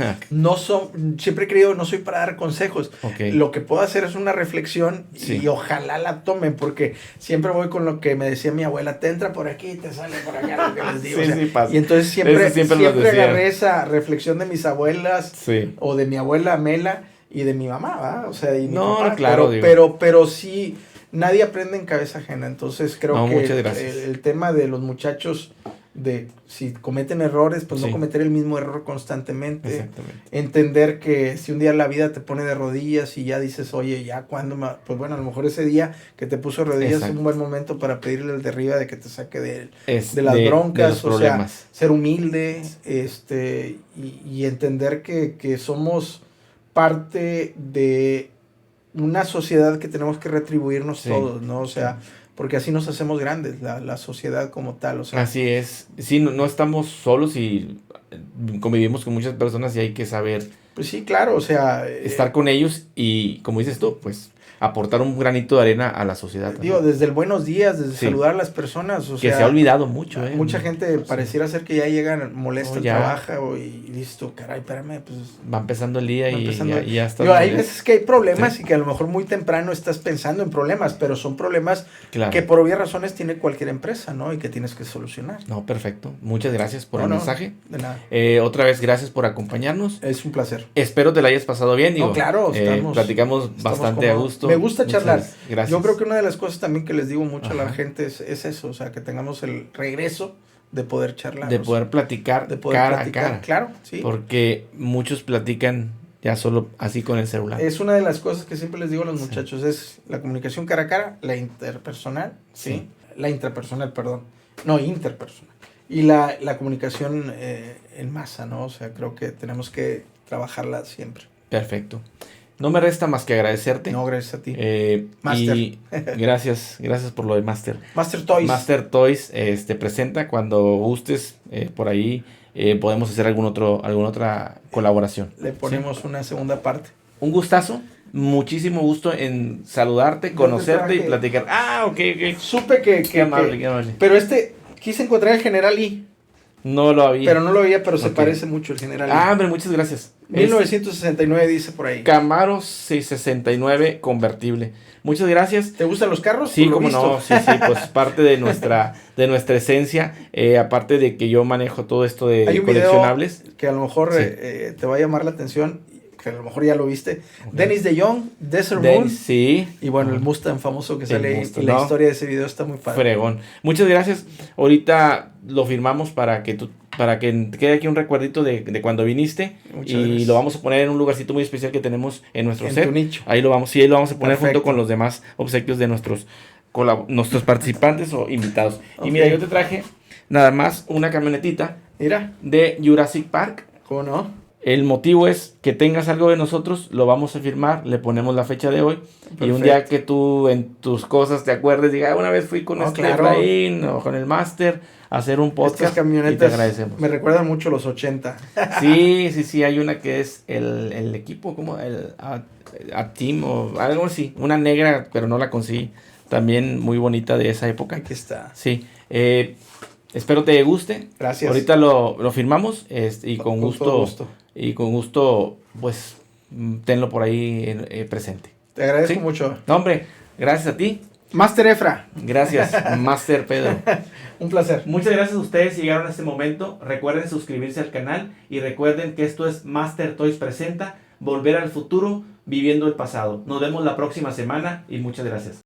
siempre he creído, no soy para dar consejos. Lo que puedo hacer es una reflexión y ojalá la tomen, porque siempre voy con lo que me decía mi abuela, te entra por aquí, te sale por allá, lo que les digo. Pasa. Y entonces siempre agarré esa reflexión de mis abuelas o de mi abuela Mela, y de mi mamá, ¿va? O sea, y mi papá. Claro, pero sí, nadie aprende en cabeza ajena. Entonces creo que el tema de los muchachos de si cometen errores, pues Sí. no cometer el mismo error constantemente. Exactamente. Entender que si un día la vida te pone de rodillas y ya dices, oye, ya cuando, pues bueno, a lo mejor ese día que te puso de rodillas Exacto. es un buen momento para pedirle al de arriba de que te saque de las De broncas, los o problemas. sea, ser humilde, y entender que somos parte de una sociedad que tenemos que retribuirnos Sí. todos, ¿no? O sea, porque así nos hacemos grandes, la sociedad como tal, o sea. Así es. Sí, no estamos solos y convivimos con muchas personas y hay que saber Pues sí, claro, o sea. estar con ellos y, como dices tú, pues aportar un granito de arena a la sociedad. Digo, desde el buenos días, desde Sí. saludar a las personas, o que sea. se ha olvidado mucho, Mucha gente Sí. pareciera ser que ya llega molesta, No, ya. trabaja y listo, caray, espérame, pues. Va empezando el día Va y empezando. ya está. Digo, hay veces que hay problemas Sí. y que a lo mejor muy temprano estás pensando en problemas, pero son problemas Claro. que por obvias razones tiene cualquier empresa, ¿no? Y que tienes que solucionar. No, perfecto. Muchas gracias por No, el no, mensaje. de nada. Otra vez, gracias por acompañarnos. Es un placer. Espero te la hayas pasado bien. Digo, No, claro, platicamos bastante a cómodos. gusto. Me gusta Muchas charlar. Gracias. Yo creo que una de las cosas también que les digo mucho a la Ajá. gente es eso, o sea, que tengamos el regreso de poder charlar. De o sea, poder platicar de poder cara platicar. a cara. Claro, sí. Porque muchos platican ya solo así con el celular. Es una de las cosas que siempre les digo a los Sí. muchachos, es la comunicación cara a cara, la interpersonal, ¿sí? Sí. La intrapersonal, perdón. No, interpersonal. Y la comunicación en masa, ¿no? O sea, creo que tenemos que trabajarla siempre. Perfecto. No me resta más que agradecerte. No, gracias a ti. Master. Y gracias por lo de Master. Master Toys. Master Toys presenta cuando gustes por ahí. Podemos hacer alguna otra colaboración. Le ponemos ¿Sí? una segunda parte. Un gustazo. Muchísimo gusto en saludarte, conocerte y platicar. Ah, ok. Supe que... Qué amable, qué amable. Pero quise encontrar el General Lee. No lo había. Pero no lo había, pero se Ok. parece mucho el General Lee. Ah, hombre, muchas gracias. 1969 dice por ahí. Camaro 669 convertible. Muchas gracias. ¿Te gustan los carros? Sí, Por lo como visto. no, sí, pues parte de nuestra esencia, aparte de que yo manejo todo esto de Hay un coleccionables. video que a lo mejor Sí. te va a llamar la atención, que a lo mejor ya lo viste. Ok. Dennis DeYoung, Desert Moon. Sí. Y bueno, el Ajá. Mustang famoso que El sale ahí. Mustang, Y la ¿no? historia de ese video está muy padre. Fregón. Muchas gracias. Ahorita lo firmamos para que quede aquí un recuerdito de cuando viniste. Muchas Y gracias. lo vamos a poner en un lugarcito muy especial que tenemos en nuestro En set. tu nicho. Ahí lo vamos a poner Perfecto. junto con los demás obsequios de nuestros participantes o invitados. Ok. Y mira, yo te traje nada más una camionetita Mira, de Jurassic Park. ¿cómo no? El motivo es que tengas algo de nosotros, lo vamos a firmar, le ponemos la fecha de hoy. Y un día que tú en tus cosas te acuerdes, diga, una vez fui con claro. Efraín o con el Master a hacer un podcast. Estas camionetas y te agradecemos. me recuerdan mucho los 80. Sí, hay una que es el equipo, como a Team o algo así, una negra, pero no la conseguí. También muy bonita de esa época. Aquí está. Sí, espero te guste. Gracias. Ahorita lo firmamos y con todo gusto. Y con gusto, pues, tenlo por ahí presente. Te agradezco ¿Sí? mucho. No, hombre, gracias a ti. Master Efra. Gracias, Master Pedro. Un placer. Muchas gracias a ustedes si llegaron a este momento. Recuerden suscribirse al canal y recuerden que esto es Master Toys Presenta, Volver al Futuro, Viviendo el Pasado. Nos vemos la próxima semana y muchas gracias.